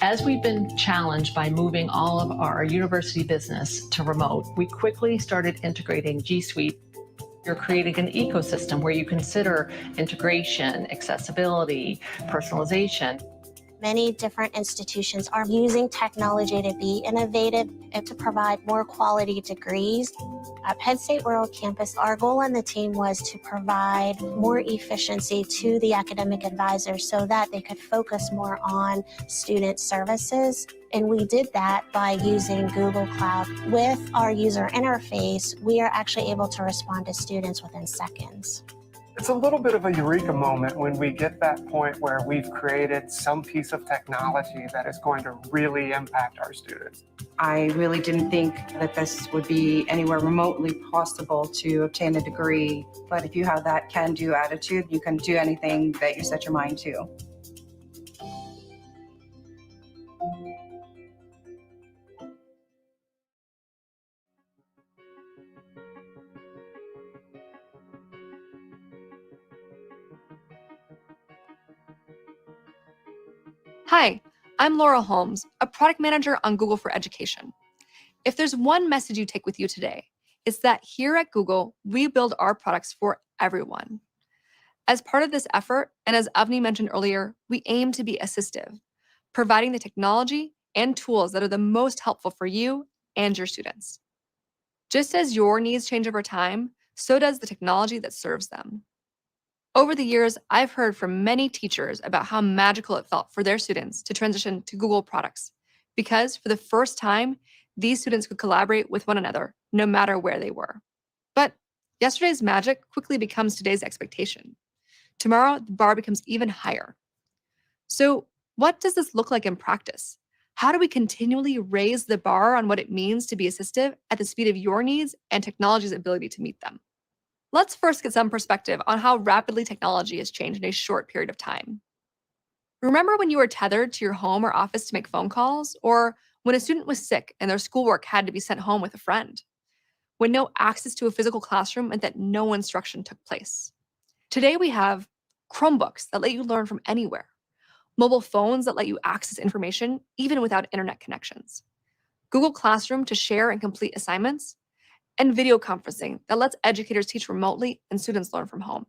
Speaker 20: As we've been challenged by moving all of our university business to remote, we quickly started integrating G Suite. You're creating an ecosystem where you consider integration, accessibility, personalization.
Speaker 21: Many different institutions are using technology to be innovative and to provide more quality degrees. At Penn State World Campus, our goal on the team was to provide more efficiency to the academic advisors so that they could focus more on student services. And we did that by using Google Cloud. With our user interface, we are actually able to respond to students within seconds.
Speaker 19: It's a little bit of a eureka moment when we get that point where we've created some piece of technology that is going to really impact our students.
Speaker 22: I really didn't think that this would be anywhere remotely possible to obtain a degree. But if you have that can-do attitude, you can do anything that you set your mind to.
Speaker 23: Hi, I'm Laura Holmes, a product manager on Google for Education. If there's one message you take with you today, it's that here at Google, we build our products for everyone. As part of this effort, and as Avni mentioned earlier, we aim to be assistive, providing the technology and tools that are the most helpful for you and your students. Just as your needs change over time, so does the technology that serves them. Over the years, I've heard from many teachers about how magical it felt for their students to transition to Google products, because for the first time, these students could collaborate with one another, no matter where they were. But yesterday's magic quickly becomes today's expectation. Tomorrow, the bar becomes even higher. So what does this look like in practice? How do we continually raise the bar on what it means to be assistive at the speed of your needs and technology's ability to meet them? Let's first get some perspective on how rapidly technology has changed in a short period of time. Remember when you were tethered to your home or office to make phone calls, or when a student was sick and their schoolwork had to be sent home with a friend? When no access to a physical classroom meant that no instruction took place? Today we have Chromebooks that let you learn from anywhere, mobile phones that let you access information even without internet connections, Google Classroom to share and complete assignments, and video conferencing that lets educators teach remotely and students learn from home.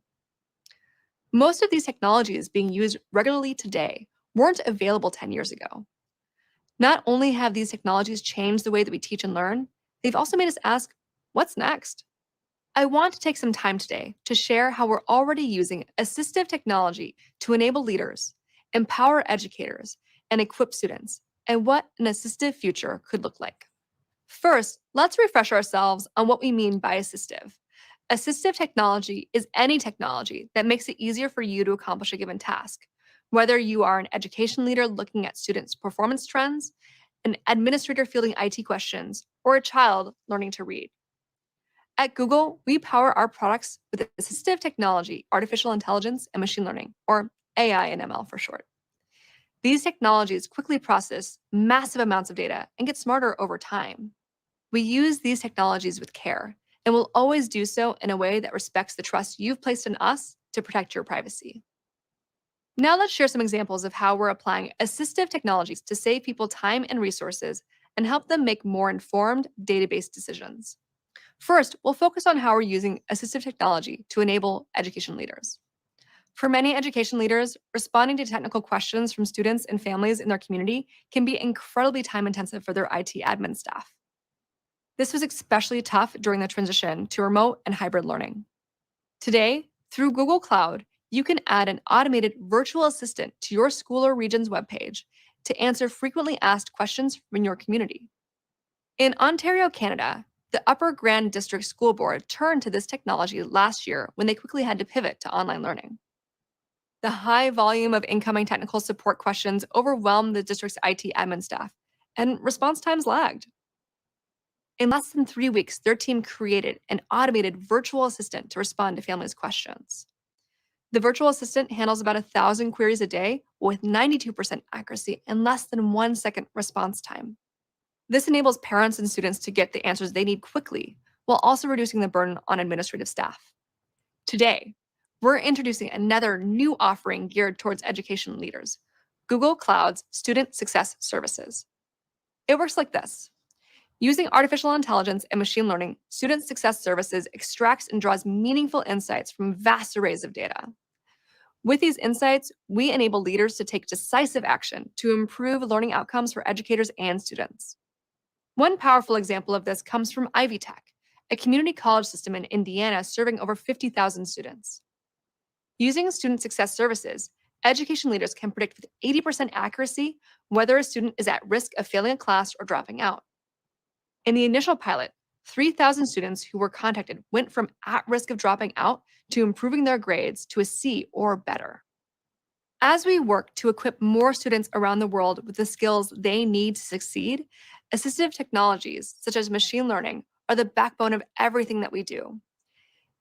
Speaker 23: Most of these technologies being used regularly today weren't available 10 years ago. Not only have these technologies changed the way that we teach and learn, they've also made us ask, what's next? I want to take some time today to share how we're already using assistive technology to enable leaders, empower educators, and equip students, and what an assistive future could look like. First, let's refresh ourselves on what we mean by assistive. Assistive technology is any technology that makes it easier for you to accomplish a given task, whether you are an education leader looking at students' performance trends, an administrator fielding IT questions, or a child learning to read. At Google, we power our products with assistive technology, artificial intelligence, and machine learning, or AI and ML for short. These technologies quickly process massive amounts of data and get smarter over time. We use these technologies with care and will always do so in a way that respects the trust you've placed in us to protect your privacy. Now let's share some examples of how we're applying assistive technologies to save people time and resources and help them make more informed, data-based decisions. First, we'll focus on how we're using assistive technology to enable education leaders. For many education leaders, responding to technical questions from students and families in their community can be incredibly time-intensive for their IT admin staff. This was especially tough during the transition to remote and hybrid learning. Today, through Google Cloud, you can add an automated virtual assistant to your school or region's webpage to answer frequently asked questions from your community. In Ontario, Canada, the Upper Grand District School Board turned to this technology last year when they quickly had to pivot to online learning. The high volume of incoming technical support questions overwhelmed the district's IT admin staff, and response times lagged. In less than 3 weeks, their team created an automated virtual assistant to respond to families' questions. The virtual assistant handles about 1,000 queries a day with 92% accuracy and less than 1 second response time. This enables parents and students to get the answers they need quickly, while also reducing the burden on administrative staff. Today, we're introducing another new offering geared towards education leaders, Google Cloud's Student Success Services. It works like this. Using artificial intelligence and machine learning, Student Success Services extracts and draws meaningful insights from vast arrays of data. With these insights, we enable leaders to take decisive action to improve learning outcomes for educators and students. One powerful example of this comes from Ivy Tech, a community college system in Indiana serving over 50,000 students. Using Student Success Services, education leaders can predict with 80% accuracy whether a student is at risk of failing a class or dropping out. In the initial pilot, 3,000 students who were contacted went from at risk of dropping out to improving their grades to a C or better. As we work to equip more students around the world with the skills they need to succeed, assistive technologies such as machine learning are the backbone of everything that we do.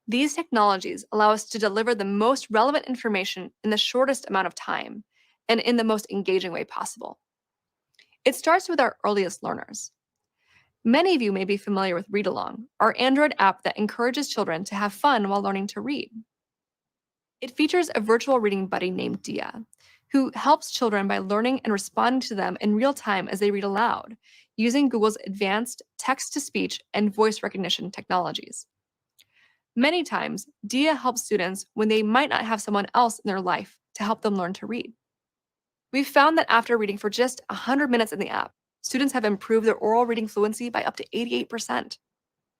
Speaker 23: These technologies allow us to deliver the most relevant information in the shortest amount of time and in the most engaging way possible. It starts with our earliest learners. Many of you may be familiar with Read Along, our Android app that encourages children to have fun while learning to read. It features a virtual reading buddy named Dia, who helps children by learning and responding to them in real time as they read aloud, using Google's advanced text-to-speech and voice recognition technologies. Many times, Dia helps students when they might not have someone else in their life to help them learn to read. We've found that after reading for just 100 minutes in the app, students have improved their oral reading fluency by up to 88%.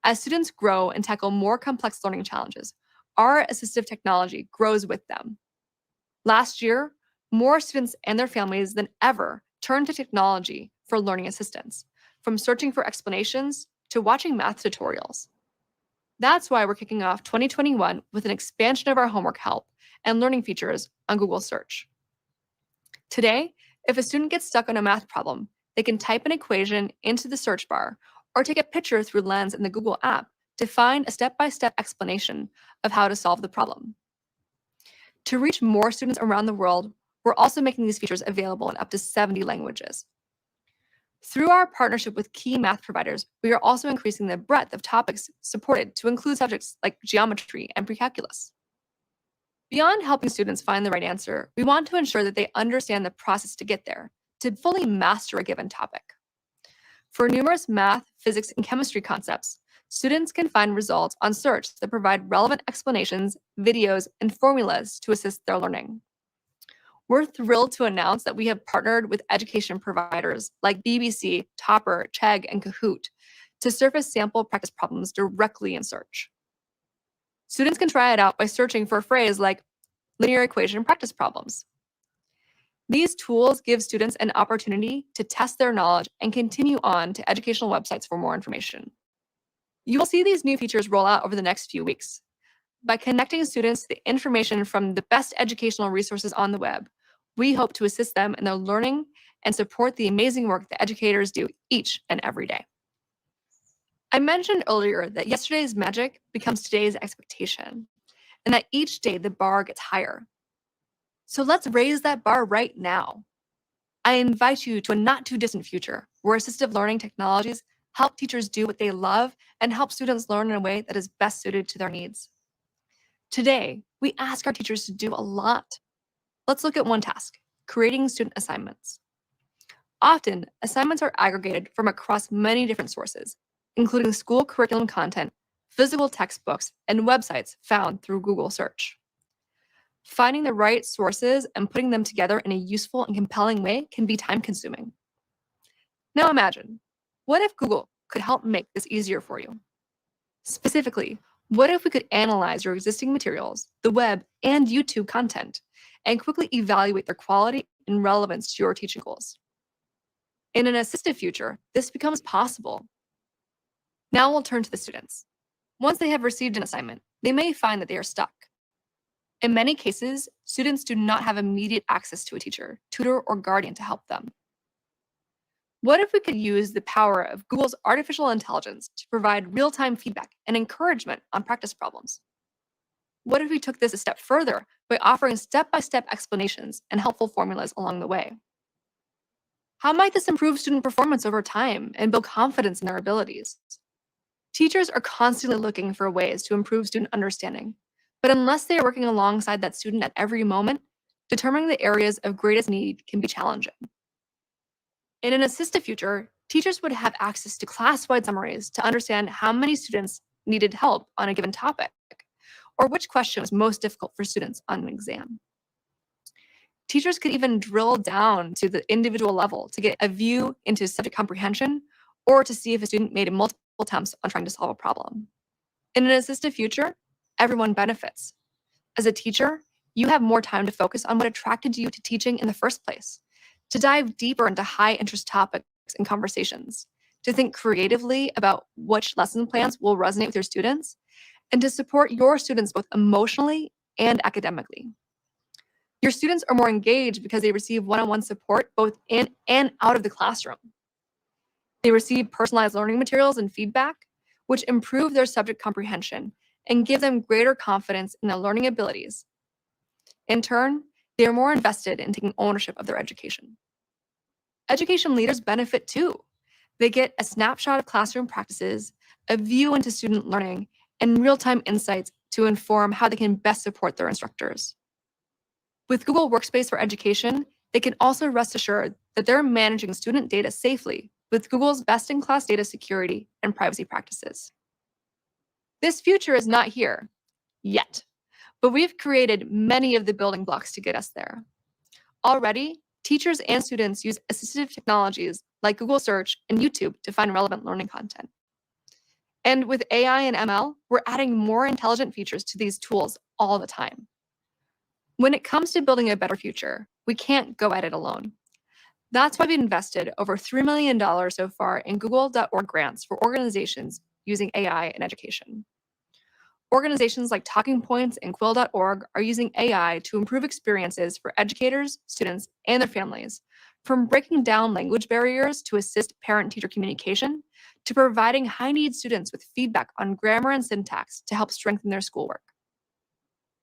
Speaker 23: As students grow and tackle more complex learning challenges, our assistive technology grows with them. Last year, more students and their families than ever turned to technology for learning assistance, from searching for explanations to watching math tutorials. That's why we're kicking off 2021 with an expansion of our homework help and learning features on Google Search. Today, if a student gets stuck on a math problem, they can type an equation into the search bar or take a picture through Lens in the Google app to find a step-by-step explanation of how to solve the problem. To reach more students around the world, we're also making these features available in up to 70 languages. Through our partnership with key math providers, we are also increasing the breadth of topics supported to include subjects like geometry and pre-calculus. Beyond helping students find the right answer, we want to ensure that they understand the process to get there, to fully master a given topic. For numerous math, physics, and chemistry concepts, students can find results on search that provide relevant explanations, videos, and formulas to assist their learning. We're thrilled to announce that we have partnered with education providers like BBC, Topper, Chegg, and Kahoot to surface sample practice problems directly in search. Students can try it out by searching for a phrase like linear equation practice problems. These tools give students an opportunity to test their knowledge and continue on to educational websites for more information. You will see these new features roll out over the next few weeks. By connecting students to the information from the best educational resources on the web, we hope to assist them in their learning and support the amazing work that educators do each and every day. I mentioned earlier that yesterday's magic becomes today's expectation, and that each day the bar gets higher. So let's raise that bar right now. I invite you to a not too distant future where assistive learning technologies help teachers do what they love and help students learn in a way that is best suited to their needs. Today, we ask our teachers to do a lot. Let's look at one task, creating student assignments. Often, assignments are aggregated from across many different sources, including school curriculum content, physical textbooks, and websites found through Google search. Finding the right sources and putting them together in a useful and compelling way can be time-consuming. Now imagine, what if Google could help make this easier for you? Specifically, what if we could analyze your existing materials, the web, and YouTube content, and quickly evaluate their quality and relevance to your teaching goals? In an assistive future, this becomes possible. Now we'll turn to the students. Once they have received an assignment, they may find that they are stuck. In many cases, students do not have immediate access to a teacher, tutor, or guardian to help them. What if we could use the power of Google's artificial intelligence to provide real-time feedback and encouragement on practice problems? What if we took this a step further by offering step-by-step explanations and helpful formulas along the way? How might this improve student performance over time and build confidence in their abilities? Teachers are constantly looking for ways to improve student understanding, but unless they are working alongside that student at every moment, determining the areas of greatest need can be challenging. In an assistive future, teachers would have access to class-wide summaries to understand how many students needed help on a given topic, or which question was most difficult for students on an exam. Teachers could even drill down to the individual level to get a view into subject comprehension or to see if a student made multiple attempts on trying to solve a problem. In an assistive future, everyone benefits. As a teacher, you have more time to focus on what attracted you to teaching in the first place, to dive deeper into high-interest topics and conversations, to think creatively about which lesson plans will resonate with your students, and to support your students both emotionally and academically. Your students are more engaged because they receive one-on-one support both in and out of the classroom. They receive personalized learning materials and feedback, which improve their subject comprehension and give them greater confidence in their learning abilities. In turn, they are more invested in taking ownership of their education. Education leaders benefit too. They get a snapshot of classroom practices, a view into student learning, and real-time insights to inform how they can best support their instructors. With Google Workspace for Education, they can also rest assured that they're managing student data safely with Google's best-in-class data security and privacy practices. This future is not here yet, but we've created many of the building blocks to get us there. Already, teachers and students use assistive technologies like Google Search and YouTube to find relevant learning content. And with AI and ML, we're adding more intelligent features to these tools all the time. When it comes to building a better future, we can't go at it alone. That's why we've invested over $3 million so far in Google.org grants for organizations using AI in education. Organizations like Talking Points and Quill.org are using AI to improve experiences for educators, students, and their families, from breaking down language barriers to assist parent-teacher communication, to providing high-need students with feedback on grammar and syntax to help strengthen their schoolwork.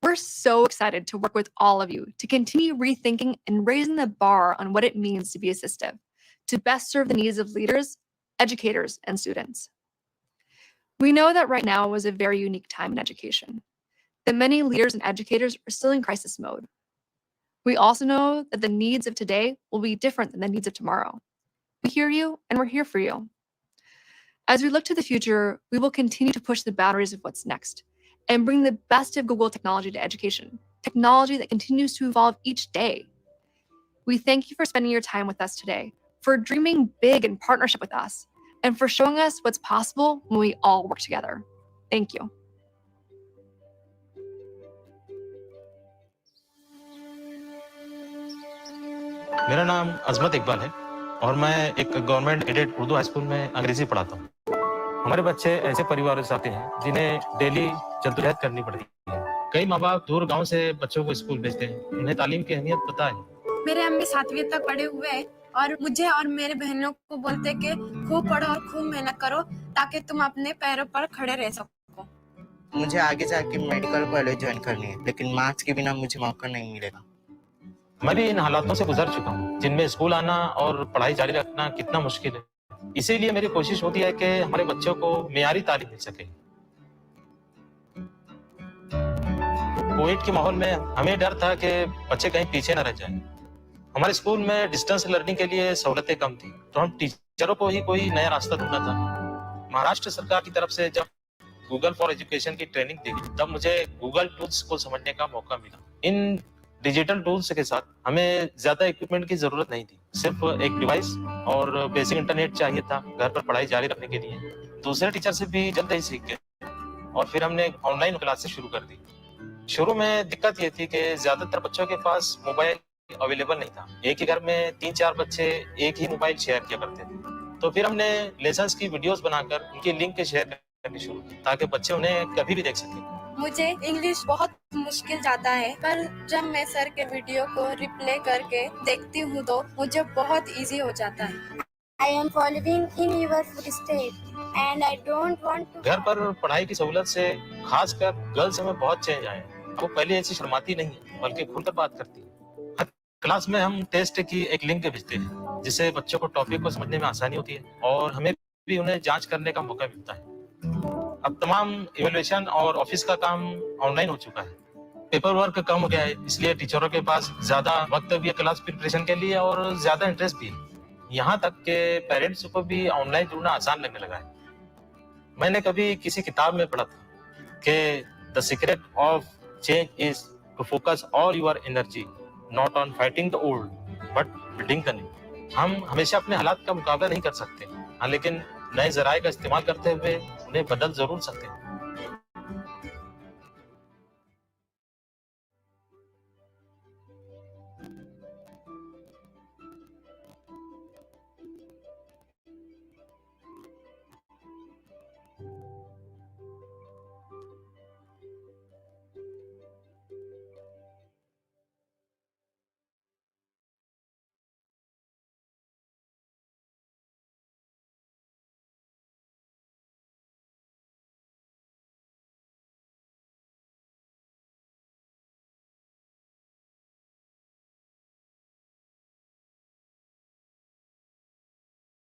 Speaker 23: We're so excited to work with all of you to continue rethinking and raising the bar on what it means to be assistive, to best serve the needs of leaders, educators, and students. We know that right now is a very unique time in education, that many leaders and educators are still in crisis mode. We also know that the needs of today will be different than the needs of tomorrow. We hear you, and we're here for you. As we look to the future, we will continue to push the boundaries of what's next and bring the best of Google technology to education, technology that continues to evolve each day. We thank you for spending your time with us today, for dreaming big in partnership with us, and for showing us what's possible when we all work together. Thank you.
Speaker 3: मेरा नाम अजमत इकबाल है और मैं एक government aided Urdu high school में अंग्रेजी पढ़ाता हूँ। हमारे बच्चे ऐसे परिवारों से आते हैं जिन्हें डेली जद्दोजहद करनी पड़ती है। कई माँ बाप दूर गांव से बच्चों को स्कूल भेजते हैं, उन्हें तालीम की अहमियत पता है।
Speaker 9: मेरे अम्मी 7वीं तक पढ़े हुए हैं और मुझे और मेरे बहनों को बोलते हैं कि खूब पढ़ो और खूब मेहनत करो ताकि तुम अपने पैरों पर खड़े रह सको।
Speaker 11: मुझे आगे जाके मेडिकल कॉलेज ज्वाइन करनी है, लेकिन मार्क्स के बिना मुझे मौका नहीं मिलेगा।
Speaker 3: मैं भी इन हालातों से गुजर चुका हूँ जिनमें स्कूल आना और पढ़ाई जारी रखना कितना मुश्किल है। इसीलिए मेरी कोशिश होती है कि हमारे बच्चों को मियारी तालीम मिल सके। कोविड के माहौल में हमें डर था कि बच्चे कहीं पीछे न रह जाएं। हमारे स्कूल में डिस्टेंस लर्निंग के लिए सहूलतें कम थी, तो हम टीचरों को ही कोई नया रास्ता ढूंढना था। महाराष्ट्र सरकार की तरफ से जब गूगल फॉर एजुकेशन की ट्रेनिंग दी तब मुझे गूगल टूल्स को समझने का मौका मिला। इन डिजिटल टूल्स के साथ हमें ज्यादा इक्विपमेंट की जरूरत नहीं थी, सिर्फ एक डिवाइस और बेसिक इंटरनेट चाहिए था घर पर पढ़ाई जारी रखने के लिए। दूसरे टीचर से भी जल्द ही सीख गए और फिर हमने ऑनलाइन क्लासेस शुरू कर दी। शुरू में दिक्कत ये थी कि ज्यादातर बच्चों के पास मोबाइल अवेलेबल नहीं था। एक ही घर में 3-4 बच्चे एक ही मोबाइल शेयर किया करते थे। तो फिर हमने लेसन्स की वीडियोस बनाकर उनके लिंक शेयर करनी शुरू की ताकि बच्चे उन्हें कभी भी देख सकें।
Speaker 9: मुझे इंग्लिश बहुत मुश्किल जाता है, पर जब मैं सर के वीडियो को रिप्ले करके देखती हूँ तो मुझे बहुत इजी हो जाता है।
Speaker 4: I am following in your footsteps and I don't want to.
Speaker 3: घर पर पढ़ाई की सहूलत से खासकर गर्ल्स में बहुत चेंज आए। वो पहले ऐसी शर्माती नहीं है बल्कि खुलकर बात करती है। हर क्लास में हम टेस्ट की एक लिंक भेजते हैं जिससे बच्चों को टॉपिक को समझने में आसानी होती है और हमें भी उन्हें जांच करने का मौका मिलता है। अब तमाम इवैल्यूएशन और ऑफिस का काम ऑनलाइन हो चुका है। पेपर वर्क कम हो गया है, इसलिए टीचरों के पास ज्यादा वक्त भी है क्लास प्रिपरेशन के लिए और ज्यादा इंटरेस्ट भी है। यहाँ तक के पेरेंट्स को भी ऑनलाइन जुड़ना आसान लगने लगा है। मैंने कभी किसी किताब में पढ़ा था कि the secret of change is to focus all your energy not on fighting the old but building the new. हम हमेशा अपने हालात का मुकाबला नहीं कर सकते, हाँ, लेकिन नए जराये का इस्तेमाल करते हुए उन्हें बदल जरूर सकते हैं।